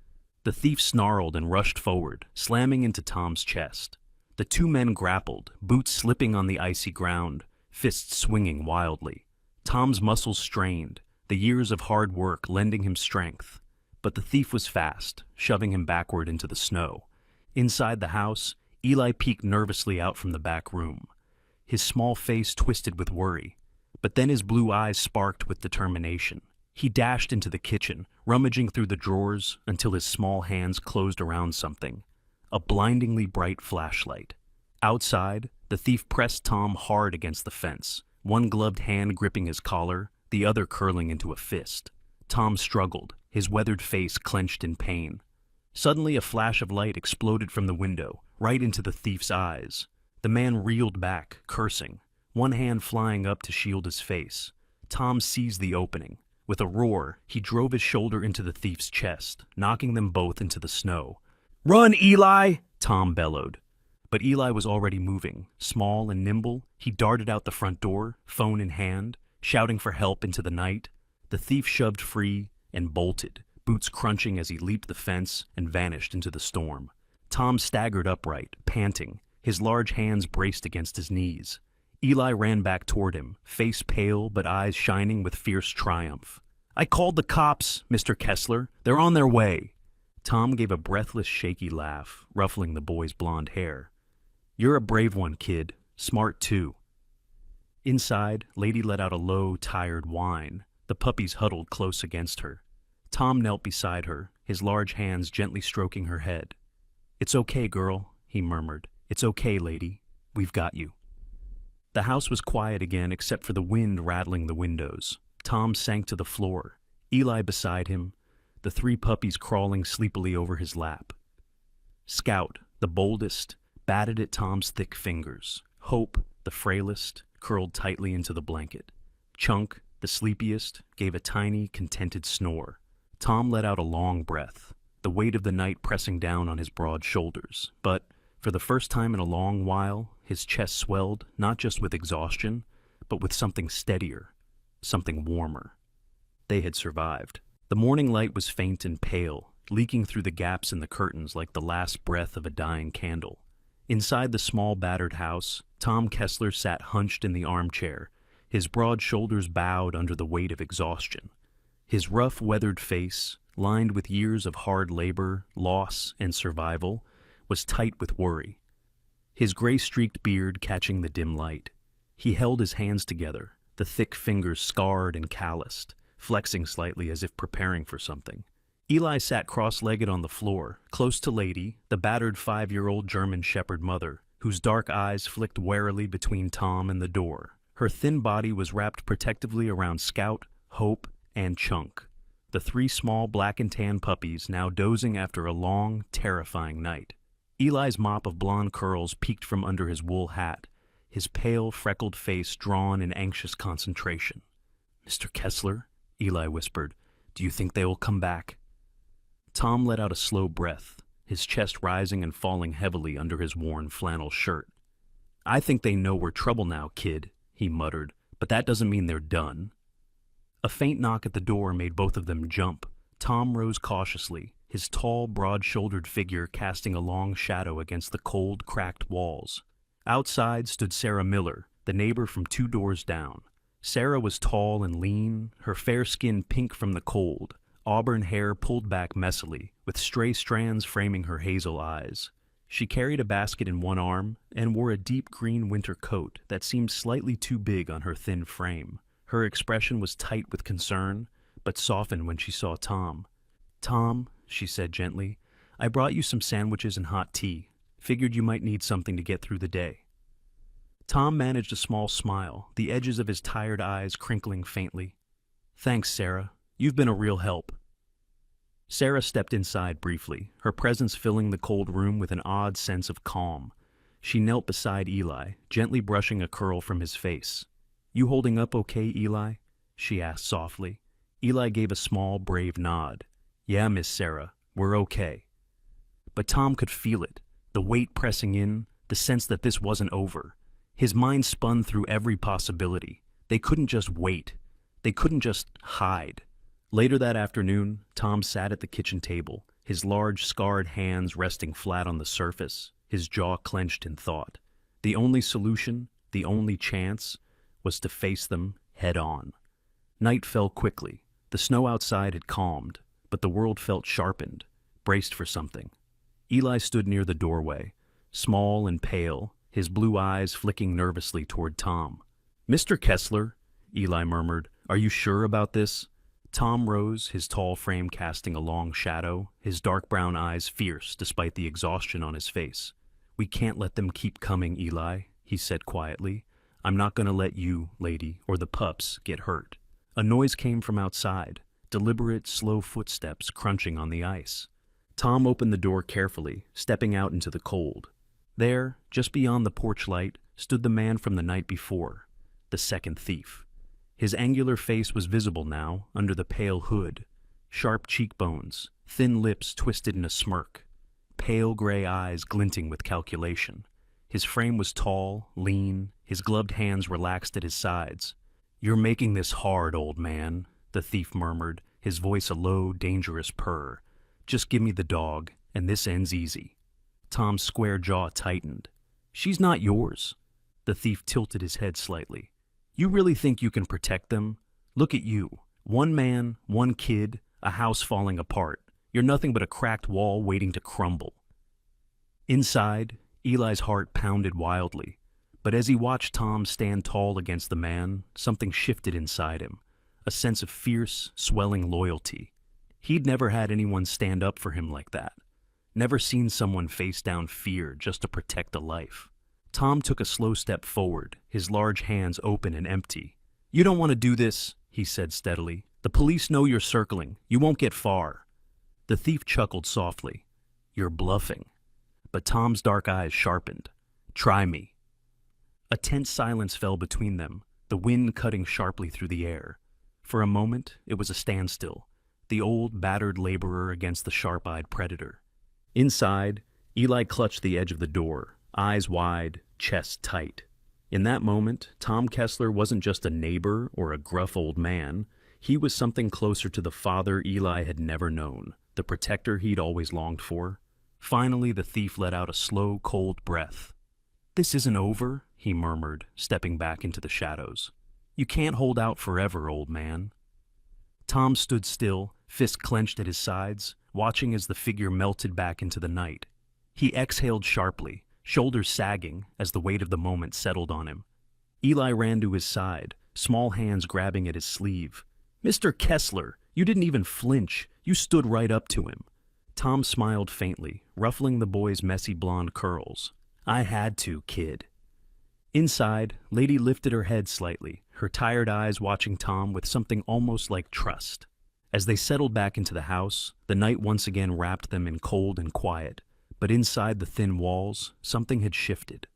The thief snarled and rushed forward, slamming into Tom's chest. The 2 men grappled, boots slipping on the icy ground, fists swinging wildly. Tom's muscles strained, the years of hard work lending him strength. But the thief was fast, shoving him backward into the snow. Inside the house, Eli peeked nervously out from the back room. His small face twisted with worry, but then his blue eyes sparked with determination. He dashed into the kitchen, rummaging through the drawers until his small hands closed around something. A blindingly bright flashlight. Outside, the thief pressed Tom hard against the fence, one gloved hand gripping his collar, the other curling into a fist. Tom struggled, his weathered face clenched in pain. Suddenly, a flash of light exploded from the window, right into the thief's eyes. The man reeled back, cursing, one hand flying up to shield his face. Tom seized the opening. With a roar, he drove his shoulder into the thief's chest, knocking them both into the snow. "Run, Eli!" Tom bellowed. But Eli was already moving. Small and nimble, he darted out the front door, phone in hand, shouting for help into the night. The thief shoved free and bolted, boots crunching as he leaped the fence and vanished into the storm. Tom staggered upright, panting, his large hands braced against his knees. Eli ran back toward him, face pale but eyes shining with fierce triumph. "I called the cops, Mr. Kessler. They're on their way." Tom gave a breathless, shaky laugh, ruffling the boy's blonde hair. "You're a brave one, kid. Smart, too." Inside, Lady let out a low, tired whine. The puppies huddled close against her. Tom knelt beside her, his large hands gently stroking her head. "It's okay, girl," he murmured. "It's okay, lady. We've got you." The house was quiet again except for the wind rattling the windows. Tom sank to the floor, Eli beside him, the three puppies crawling sleepily over his lap. Scout, the boldest, batted at Tom's thick fingers. Hope, the frailest, curled tightly into the blanket. Chunk, the sleepiest, gave a tiny, contented snore. Tom let out a long breath, the weight of the night pressing down on his broad shoulders. But, for the first time in a long while, his chest swelled not just with exhaustion, but with something steadier, something warmer. They had survived. The morning light was faint and pale, leaking through the gaps in the curtains like the last breath of a dying candle. Inside the small battered house, Tom Kessler sat hunched in the armchair, his broad shoulders bowed under the weight of exhaustion. His rough, weathered face, lined with years of hard labor, loss, and survival, was tight with worry. His gray-streaked beard catching the dim light. He held his hands together, the thick fingers scarred and calloused, flexing slightly as if preparing for something. Eli sat cross-legged on the floor, close to Lady, the battered 5-year-old German shepherd mother, whose dark eyes flicked warily between Tom and the door. Her thin body was wrapped protectively around Scout, Hope, and Chunk, the three small black and tan puppies now dozing after a long, terrifying night. Eli's mop of blonde curls peeked from under his wool hat, his pale, freckled face drawn in anxious concentration. "Mr. Kessler," Eli whispered, "do you think they will come back?" Tom let out a slow breath, his chest rising and falling heavily under his worn flannel shirt. "I think they know we're trouble now, kid," he muttered, "but that doesn't mean they're done." A faint knock at the door made both of them jump. Tom rose cautiously, his tall, broad-shouldered figure casting a long shadow against the cold, cracked walls. Outside stood Sarah Miller, the neighbor from 2 doors down. Sarah was tall and lean, her fair skin pink from the cold, auburn hair pulled back messily, with stray strands framing her hazel eyes. She carried a basket in one arm and wore a deep green winter coat that seemed slightly too big on her thin frame. Her expression was tight with concern, but softened when she saw Tom. "Tom," she said gently, "I brought you some sandwiches and hot tea. Figured you might need something to get through the day." Tom managed a small smile, the edges of his tired eyes crinkling faintly. "Thanks, Sarah. You've been a real help." Sarah stepped inside briefly, her presence filling the cold room with an odd sense of calm. She knelt beside Eli, gently brushing a curl from his face. "You holding up okay, Eli?" she asked softly. Eli gave a small, brave nod. "Yeah, Miss Sarah, we're okay." But Tom could feel it, the weight pressing in, the sense that this wasn't over. His mind spun through every possibility. They couldn't just wait. They couldn't just hide. Later that afternoon, Tom sat at the kitchen table, his large, scarred hands resting flat on the surface, his jaw clenched in thought. The only solution, the only chance, was to face them head on. Night fell quickly. The snow outside had calmed, but the world felt sharpened, braced for something. Eli stood near the doorway, small and pale, his blue eyes flicking nervously toward Tom. "Mr. Kessler," Eli murmured, "are you sure about this?" Tom rose, his tall frame casting a long shadow, his dark brown eyes fierce despite the exhaustion on his face. "We can't let them keep coming, Eli," he said quietly. "I'm not going to let you, lady, or the pups get hurt." A noise came from outside, deliberate, slow footsteps crunching on the ice. Tom opened the door carefully, stepping out into the cold. There, just beyond the porch light, stood the man from the night before, the second thief. His angular face was visible now, under the pale hood. Sharp cheekbones, thin lips twisted in a smirk, pale gray eyes glinting with calculation. His frame was tall, lean, his gloved hands relaxed at his sides. "You're making this hard, old man," the thief murmured, his voice a low, dangerous purr. "Just give me the dog, and this ends easy." Tom's square jaw tightened. "She's not yours." The thief tilted his head slightly. "You really think you can protect them? Look at you. One man, one kid, a house falling apart. You're nothing but a cracked wall waiting to crumble." Inside, Eli's heart pounded wildly. But as he watched Tom stand tall against the man, something shifted inside him, a sense of fierce, swelling loyalty. He'd never had anyone stand up for him like that. Never seen someone face down fear just to protect a life. Tom took a slow step forward, his large hands open and empty. "You don't want to do this," he said steadily. "The police know you're circling. You won't get far." The thief chuckled softly. "You're bluffing." But Tom's dark eyes sharpened. "Try me." A tense silence fell between them, the wind cutting sharply through the air. For a moment, it was a standstill, the old, battered laborer against the sharp-eyed predator. Inside, Eli clutched the edge of the door, eyes wide, chest tight. In that moment, Tom Kessler wasn't just a neighbor or a gruff old man. He was something closer to the father Eli had never known, the protector he'd always longed for. Finally, the thief let out a slow, cold breath. "This isn't over," he murmured, stepping back into the shadows. "You can't hold out forever, old man." Tom stood still, fists clenched at his sides, watching as the figure melted back into the night. He exhaled sharply, shoulders sagging as the weight of the moment settled on him. Eli ran to his side, small hands grabbing at his sleeve. "Mr. Kessler, you didn't even flinch. You stood right up to him." Tom smiled faintly, ruffling the boy's messy blonde curls. "I had to, kid." Inside, Lady lifted her head slightly, her tired eyes watching Tom with something almost like trust. As they settled back into the house, the night once again wrapped them in cold and quiet, but inside the thin walls, something had shifted.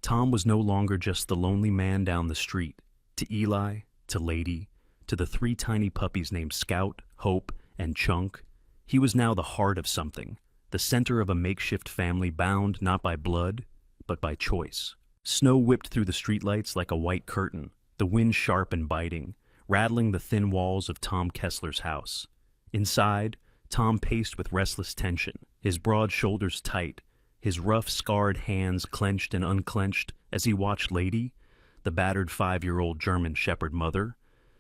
Tom was no longer just the lonely man down the street. To Eli, to Lady, to the 3 tiny puppies named Scout, Hope, and Chunk, he was now the heart of something, the center of a makeshift family bound not by blood, but by choice. Snow whipped through the streetlights like a white curtain, the wind sharp and biting, rattling the thin walls of Tom Kessler's house. Inside, Tom paced with restless tension, his broad shoulders tight, his rough, scarred hands clenched and unclenched as he watched Lady, the battered 5-year-old German Shepherd mother,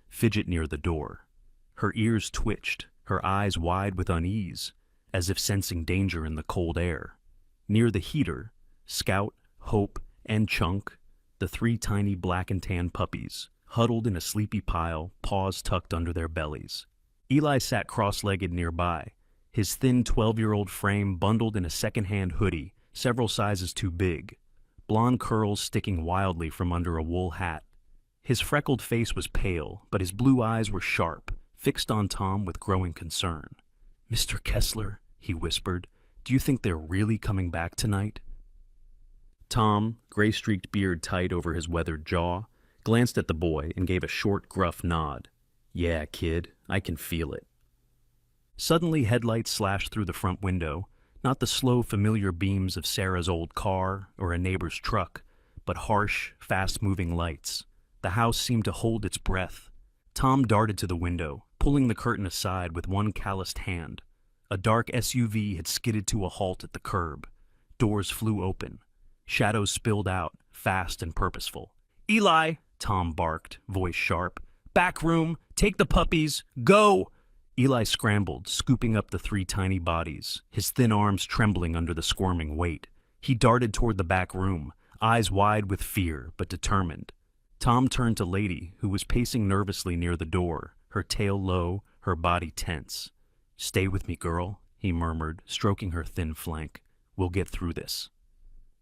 fidget near the door. Her ears twitched, her eyes wide with unease, as if sensing danger in the cold air. Near the heater, Scout, Hope, and Chunk, the 3 tiny black and tan puppies, huddled in a sleepy pile, paws tucked under their bellies. Eli sat cross-legged nearby, his thin 12-year-old frame bundled in a second-hand hoodie, several sizes too big, blonde curls sticking wildly from under a wool hat. His freckled face was pale, but his blue eyes were sharp, fixed on Tom with growing concern. "Mr. Kessler," he whispered, "do you think they're really coming back tonight?" Tom, gray-streaked beard tight over his weathered jaw, glanced at the boy and gave a short, gruff nod. "Yeah, kid, I can feel it." Suddenly, headlights slashed through the front window, not the slow, familiar beams of Sarah's old car or a neighbor's truck, but harsh, fast-moving lights. The house seemed to hold its breath. Tom darted to the window, pulling the curtain aside with one calloused hand. A dark SUV had skidded to a halt at the curb. Doors flew open. Shadows spilled out, fast and purposeful. "Eli!" Tom barked, voice sharp. "Back room! Take the puppies! Go!" Eli scrambled, scooping up the 3 tiny bodies, his thin arms trembling under the squirming weight. He darted toward the back room, eyes wide with fear, but determined. Tom turned to Lady, who was pacing nervously near the door, her tail low, her body tense. "Stay with me, girl," he murmured, stroking her thin flank. "We'll get through this."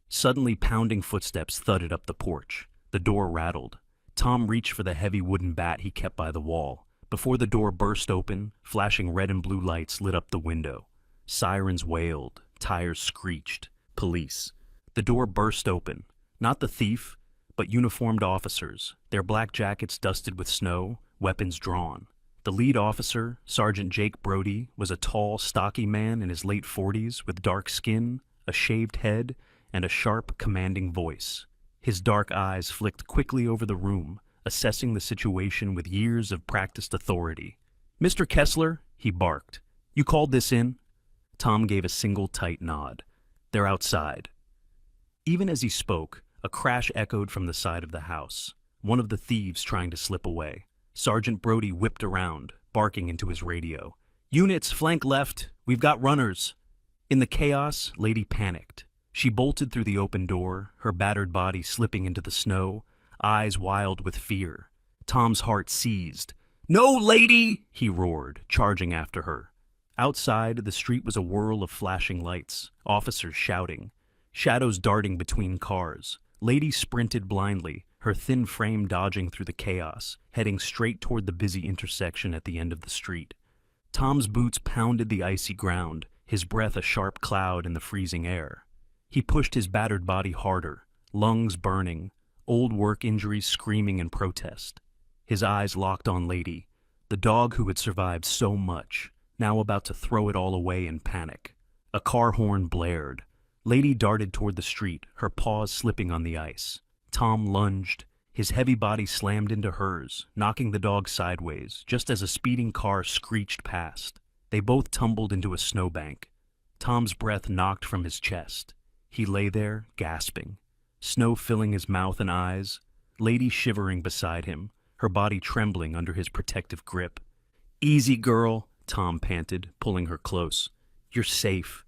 Suddenly, pounding footsteps thudded up the porch. The door rattled. Tom reached for the heavy wooden bat he kept by the wall. Before the door burst open, flashing red and blue lights lit up the window. Sirens wailed, tires screeched. Police. The door burst open. Not the thief, but uniformed officers, their black jackets dusted with snow, weapons drawn. The lead officer, Sergeant Jake Brody, was a tall, stocky man in his late 40s with dark skin, a shaved head, and a sharp, commanding voice. His dark eyes flicked quickly over the room, assessing the situation with years of practiced authority. "Mr. Kessler," he barked, "you called this in?" Tom gave a single tight nod. "They're outside." Even as he spoke, a crash echoed from the side of the house, one of the thieves trying to slip away. Sergeant Brody whipped around, barking into his radio. "Units, flank left. We've got runners." In the chaos, Lady panicked. She bolted through the open door, her battered body slipping into the snow, eyes wild with fear. Tom's heart seized. "No, lady!" he roared, charging after her. Outside, the street was a whirl of flashing lights, officers shouting, shadows darting between cars. Lady sprinted blindly, her thin frame dodging through the chaos, heading straight toward the busy intersection at the end of the street. Tom's boots pounded the icy ground, his breath a sharp cloud in the freezing air. He pushed his battered body harder, lungs burning, old work injuries screaming in protest. His eyes locked on Lady, the dog who had survived so much, now about to throw it all away in panic. A car horn blared. Lady darted toward the street, her paws slipping on the ice. Tom lunged. His heavy body slammed into hers, knocking the dog sideways, just as a speeding car screeched past. They both tumbled into a snowbank. Tom's breath knocked from his chest. He lay there, gasping, snow filling his mouth and eyes, Lady shivering beside him, her body trembling under his protective grip. "Easy, girl," Tom panted, pulling her close. "You're safe."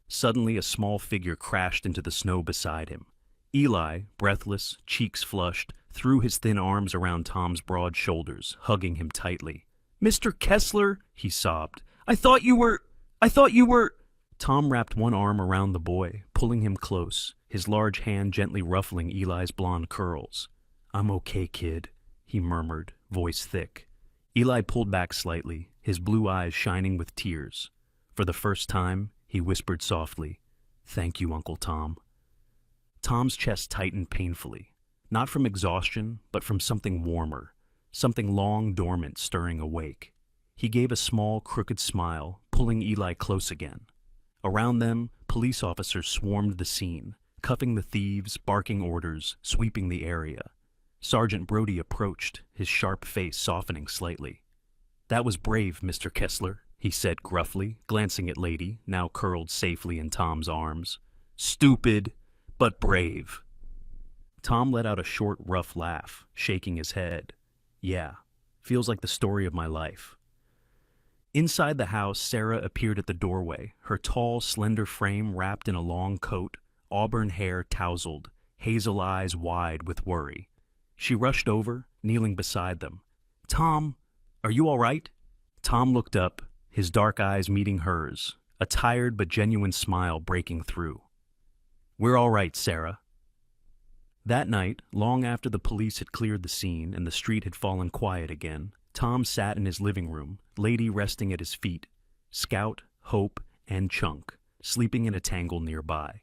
Suddenly, a small figure crashed into the snow beside him. Eli, breathless, cheeks flushed, threw his thin arms around Tom's broad shoulders, hugging him tightly. "Mr. Kessler," he sobbed, I thought you were... Tom wrapped one arm around the boy, pulling him close, his large hand gently ruffling Eli's blonde curls. "I'm okay, kid," he murmured, voice thick. Eli pulled back slightly, his blue eyes shining with tears. For the first time, he whispered softly, "Thank you, Uncle Tom." Tom's chest tightened painfully, not from exhaustion, but from something warmer, something long dormant stirring awake. He gave a small, crooked smile, pulling Eli close again. Around them, police officers swarmed the scene, cuffing the thieves, barking orders, sweeping the area. Sergeant Brody approached, his sharp face softening slightly. "That was brave, Mr. Kessler," he said gruffly, glancing at Lady, now curled safely in Tom's arms. "Stupid, but brave." Tom let out a short, rough laugh, shaking his head. "Yeah, feels like the story of my life." Inside the house, Sarah appeared at the doorway, her tall, slender frame wrapped in a long coat, auburn hair tousled, hazel eyes wide with worry. She rushed over, kneeling beside them. "Tom, are you all right?" Tom looked up, his dark eyes meeting hers, a tired but genuine smile breaking through. "We're all right, Sarah." That night, long after the police had cleared the scene and the street had fallen quiet again, Tom sat in his living room, Lady resting at his feet, Scout, Hope, and Chunk, sleeping in a tangle nearby.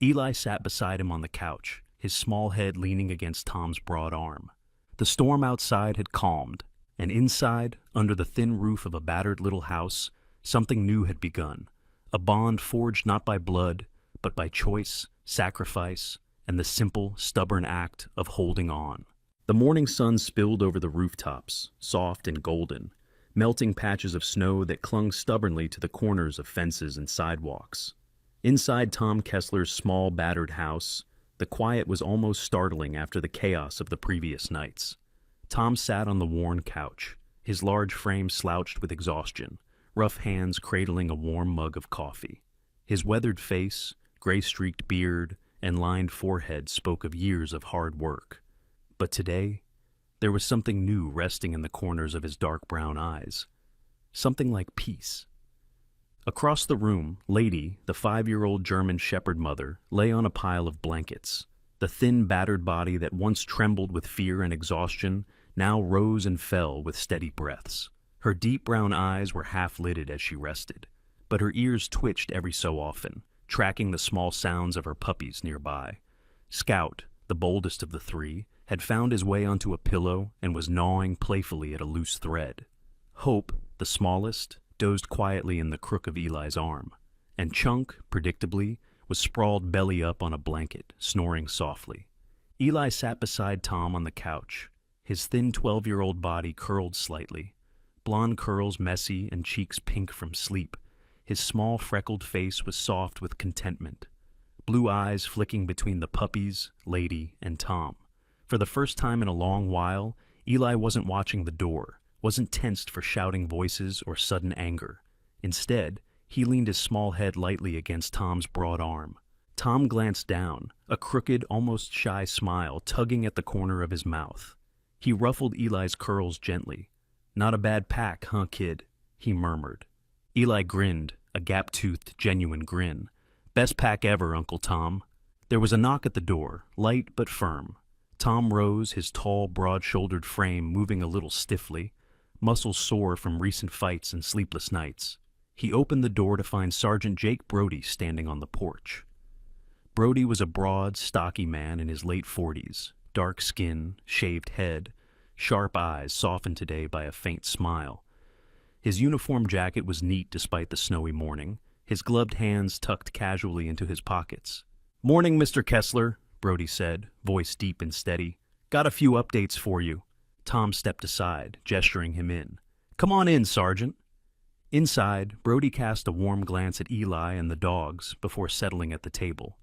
Eli sat beside him on the couch, his small head leaning against Tom's broad arm. The storm outside had calmed, and inside, under the thin roof of a battered little house, something new had begun, a bond forged not by blood, but by choice, sacrifice, and the simple, stubborn act of holding on. The morning sun spilled over the rooftops, soft and golden, melting patches of snow that clung stubbornly to the corners of fences and sidewalks. Inside Tom Kessler's small, battered house, the quiet was almost startling after the chaos of the previous nights. Tom sat on the worn couch, his large frame slouched with exhaustion, rough hands cradling a warm mug of coffee. His weathered face, gray-streaked beard, and lined forehead spoke of years of hard work. But today, there was something new resting in the corners of his dark brown eyes. Something like peace. Across the room, Lady, the 5-year-old German shepherd mother, lay on a pile of blankets. The thin, battered body that once trembled with fear and exhaustion now rose and fell with steady breaths. Her deep brown eyes were half-lidded as she rested, but her ears twitched every so often, tracking the small sounds of her puppies nearby. Scout, the boldest of the three, had found his way onto a pillow and was gnawing playfully at a loose thread. Hope, the smallest, dozed quietly in the crook of Eli's arm, and Chunk, predictably, was sprawled belly up on a blanket, snoring softly. Eli sat beside Tom on the couch, his thin 12-year-old body curled slightly, blonde curls messy and cheeks pink from sleep. His small freckled face was soft with contentment, blue eyes flicking between the puppies, Lady, and Tom. For the first time in a long while, Eli wasn't watching the door, wasn't tensed for shouting voices or sudden anger. Instead, he leaned his small head lightly against Tom's broad arm. Tom glanced down, a crooked, almost shy smile tugging at the corner of his mouth. He ruffled Eli's curls gently. "Not a bad pack, huh, kid?" he murmured. Eli grinned, a gap-toothed, genuine grin. "Best pack ever, Uncle Tom." There was a knock at the door, light but firm. Tom rose, his tall, broad-shouldered frame moving a little stiffly, muscles sore from recent fights and sleepless nights. He opened the door to find Sergeant Jake Brody standing on the porch. Brody was a broad, stocky man in his late 40s, dark skin, shaved head, sharp eyes softened today by a faint smile. His uniform jacket was neat despite the snowy morning, his gloved hands tucked casually into his pockets. "Morning, Mr. Kessler," Brody said, voice deep and steady. "Got a few updates for you." Tom stepped aside, gesturing him in. "Come on in, Sergeant." Inside, Brody cast a warm glance at Eli and the dogs before settling at the table.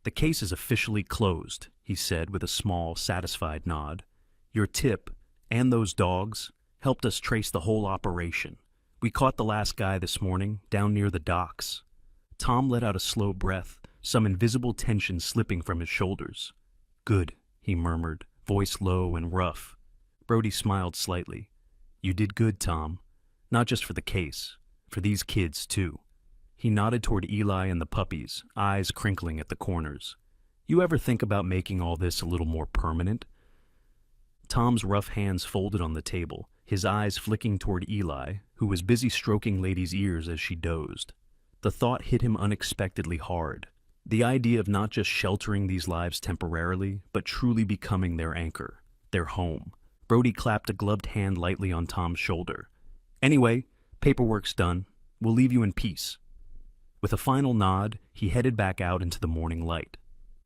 "The case is officially closed," he said with a small, satisfied nod. "Your tip, and those dogs, helped us trace the whole operation. We caught the last guy this morning, down near the docks." Tom let out a slow breath, some invisible tension slipping from his shoulders. "Good," he murmured, voice low and rough. Brody smiled slightly. "You did good, Tom. Not just for the case, for these kids, too." He nodded toward Eli and the puppies, eyes crinkling at the corners. "You ever think about making all this a little more permanent?" Tom's rough hands folded on the table, his eyes flicking toward Eli, who was busy stroking Lady's ears as she dozed. The thought hit him unexpectedly hard. The idea of not just sheltering these lives temporarily, but truly becoming their anchor, their home. Brody clapped a gloved hand lightly on Tom's shoulder. "Anyway, paperwork's done. We'll leave you in peace." With a final nod, he headed back out into the morning light.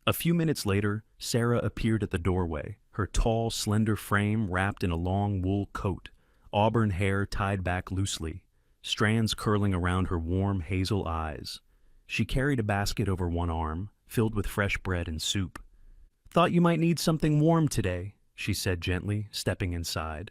A few minutes later, Sarah appeared at the doorway, her tall, slender frame wrapped in a long wool coat, auburn hair tied back loosely, strands curling around her warm hazel eyes. She carried a basket over one arm, filled with fresh bread and soup. "Thought you might need something warm today," she said gently, stepping inside.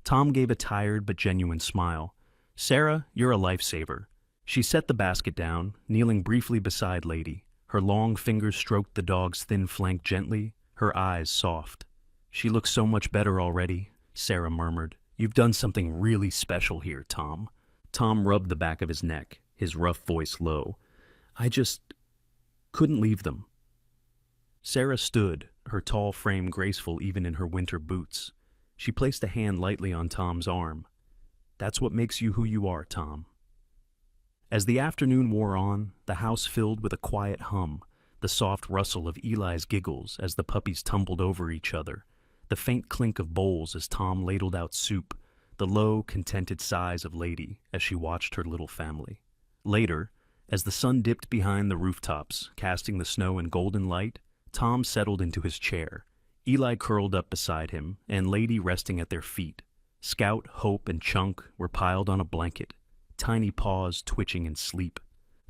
Tom gave a tired but genuine smile. "Sarah, you're a lifesaver." She set the basket down, kneeling briefly beside Lady. Her long fingers stroked the dog's thin flank gently, her eyes soft. "She looks so much better already," Sarah murmured. "You've done something really special here, Tom." Tom rubbed the back of his neck, his rough voice low. "I just couldn't leave them." Sarah stood, her tall frame graceful even in her winter boots. She placed a hand lightly on Tom's arm. "That's what makes you who you are, Tom." As the afternoon wore on, the house filled with a quiet hum, the soft rustle of Eli's giggles as the puppies tumbled over each other, the faint clink of bowls as Tom ladled out soup, the low, contented sighs of Lady as she watched her little family. Later, as the sun dipped behind the rooftops, casting the snow in golden light, Tom settled into his chair, Eli curled up beside him, and Lady resting at their feet. Scout, Hope, and Chunk were piled on a blanket, tiny paws twitching in sleep.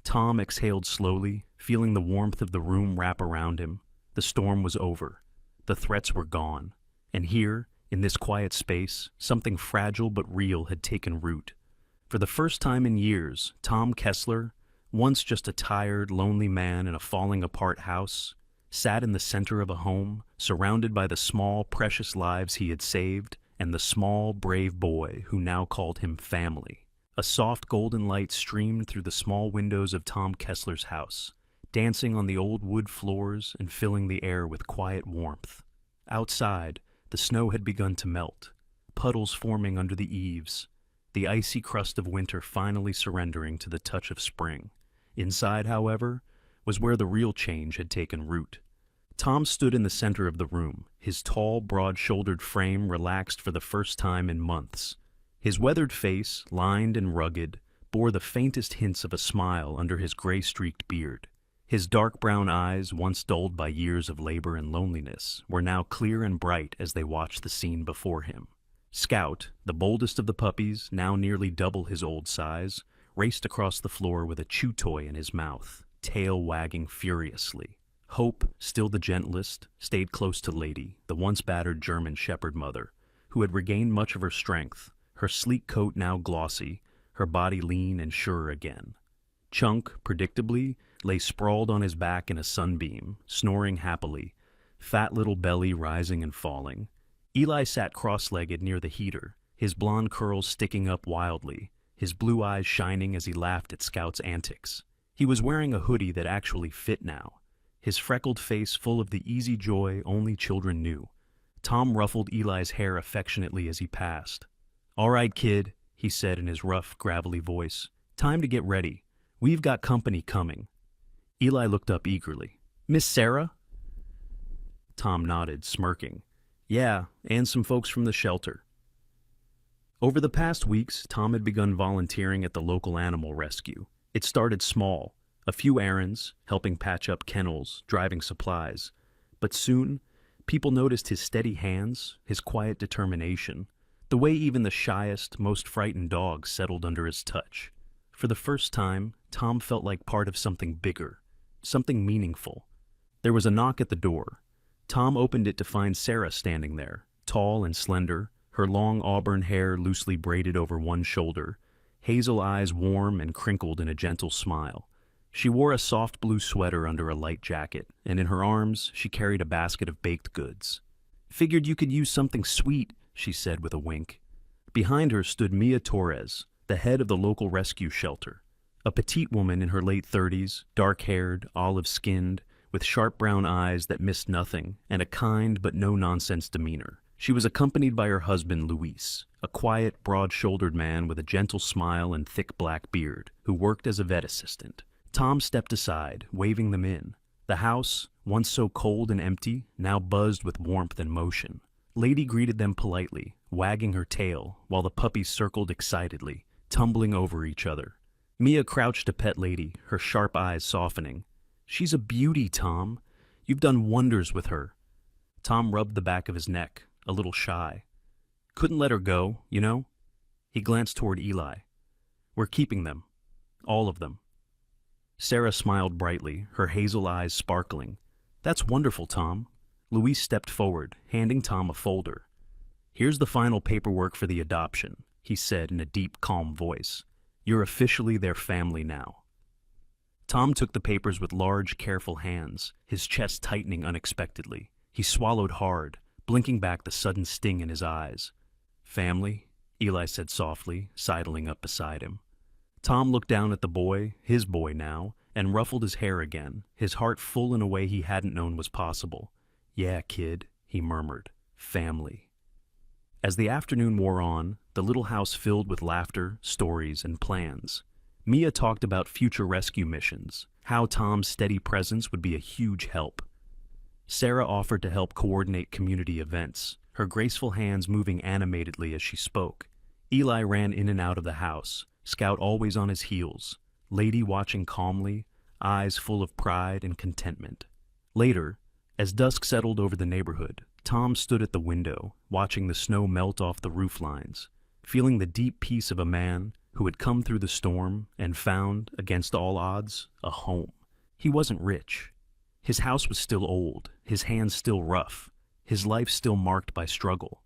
Tom exhaled slowly, feeling the warmth of the room wrap around him. The storm was over. The threats were gone. And here, in this quiet space, something fragile but real had taken root. For the first time in years, Tom Kessler, once just a tired, lonely man in a falling-apart house, sat in the center of a home, surrounded by the small, precious lives he had saved and the small, brave boy who now called him family. A soft golden light streamed through the small windows of Tom Kessler's house, dancing on the old wood floors and filling the air with quiet warmth. Outside, the snow had begun to melt, puddles forming under the eaves, the icy crust of winter finally surrendering to the touch of spring. Inside, however, was where the real change had taken root. Tom stood in the center of the room, his tall, broad-shouldered frame relaxed for the first time in months. His weathered face, lined and rugged, bore the faintest hints of a smile under his gray-streaked beard. His dark brown eyes, once dulled by years of labor and loneliness, were now clear and bright as they watched the scene before him. Scout, the boldest of the puppies, now nearly double his old size, raced across the floor with a chew toy in his mouth, tail wagging furiously. Hope, still the gentlest, stayed close to Lady, the once battered German shepherd mother, who had regained much of her strength, her sleek coat now glossy, her body lean and sure again. Chunk, predictably, lay sprawled on his back in a sunbeam, snoring happily, fat little belly rising and falling. Eli sat cross-legged near the heater, his blonde curls sticking up wildly, his blue eyes shining as he laughed at Scout's antics. He was wearing a hoodie that actually fit now, his freckled face full of the easy joy only children knew. Tom ruffled Eli's hair affectionately as he passed. "All right, kid," he said in his rough, gravelly voice. "Time to get ready. We've got company coming." Eli looked up eagerly. "Miss Sarah?" Tom nodded, smirking. "Yeah, and some folks from the shelter." Over the past weeks, Tom had begun volunteering at the local animal rescue. It started small, a few errands, helping patch up kennels, driving supplies. But soon, people noticed his steady hands, his quiet determination, the way even the shyest, most frightened dogs settled under his touch. For the first time, Tom felt like part of something bigger, something meaningful. There was a knock at the door. Tom opened it to find Sarah standing there, tall and slender, her long auburn hair loosely braided over one shoulder, hazel eyes warm and crinkled in a gentle smile. She wore a soft blue sweater under a light jacket, and in her arms she carried a basket of baked goods. "Figured you could use something sweet," she said with a wink. Behind her stood Mia Torres, the head of the local rescue shelter, a petite woman in her late 30s, dark-haired, olive-skinned, with sharp brown eyes that missed nothing, and a kind but no-nonsense demeanor. She was accompanied by her husband, Luis, a quiet, broad-shouldered man with a gentle smile and thick black beard, who worked as a vet assistant. Tom stepped aside, waving them in. The house, once so cold and empty, now buzzed with warmth and motion. Lady greeted them politely, wagging her tail, while the puppies circled excitedly, tumbling over each other. Mia crouched to pet Lady, her sharp eyes softening. "She's a beauty, Tom. You've done wonders with her." Tom rubbed the back of his neck, a little shy. "Couldn't let her go, you know?" He glanced toward Eli. "We're keeping them. All of them." Sarah smiled brightly, her hazel eyes sparkling. "That's wonderful, Tom." Luis stepped forward, handing Tom a folder. "Here's the final paperwork for the adoption," he said in a deep, calm voice. "You're officially their family now." Tom took the papers with large, careful hands, his chest tightening unexpectedly. He swallowed hard, blinking back the sudden sting in his eyes. "Family?" Eli said softly, sidling up beside him. Tom looked down at the boy, his boy now, and ruffled his hair again, his heart full in a way he hadn't known was possible. "Yeah, kid," he murmured. "Family." As the afternoon wore on, the little house filled with laughter, stories, and plans. Mia talked about future rescue missions, how Tom's steady presence would be a huge help. Sarah offered to help coordinate community events, her graceful hands moving animatedly as she spoke. Eli ran in and out of the house, Scout always on his heels, Lady watching calmly, eyes full of pride and contentment. Later, as dusk settled over the neighborhood, Tom stood at the window, watching the snow melt off the roof lines, feeling the deep peace of a man who had come through the storm and found, against all odds, a home. He wasn't rich. His house was still old, his hands still rough, his life still marked by struggle.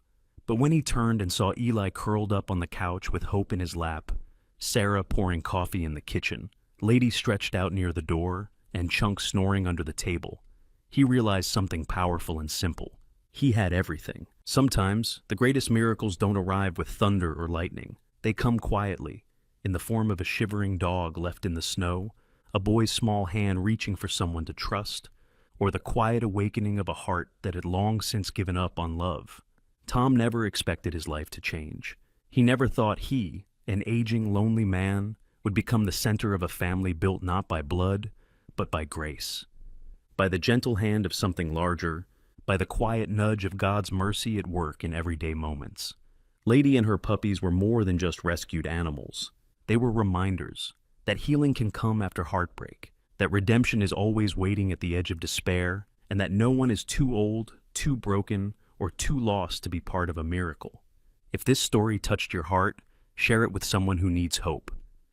But when he turned and saw Eli curled up on the couch with Hope in his lap, Sarah pouring coffee in the kitchen, Lady stretched out near the door, and Chunk snoring under the table, he realized something powerful and simple. He had everything. Sometimes, the greatest miracles don't arrive with thunder or lightning. They come quietly, in the form of a shivering dog left in the snow, a boy's small hand reaching for someone to trust, or the quiet awakening of a heart that had long since given up on love. Tom never expected his life to change. He never thought he, an aging, lonely man, would become the center of a family built not by blood, but by grace. by the gentle hand of something larger, by the quiet nudge of God's mercy at work in everyday moments. Lady and her puppies were more than just rescued animals. They were reminders that healing can come after heartbreak, that redemption is always waiting at the edge of despair, and that no one is too old, too broken, or too lost to be part of a miracle. If this story touched your heart, share it with someone who needs hope.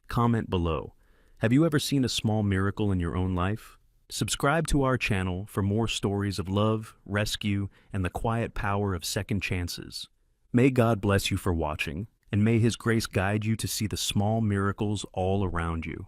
Comment below. Have you ever seen a small miracle in your own life? Subscribe to our channel for more stories of love, rescue, and the quiet power of second chances. May God bless you for watching, and may His grace guide you to see the small miracles all around you.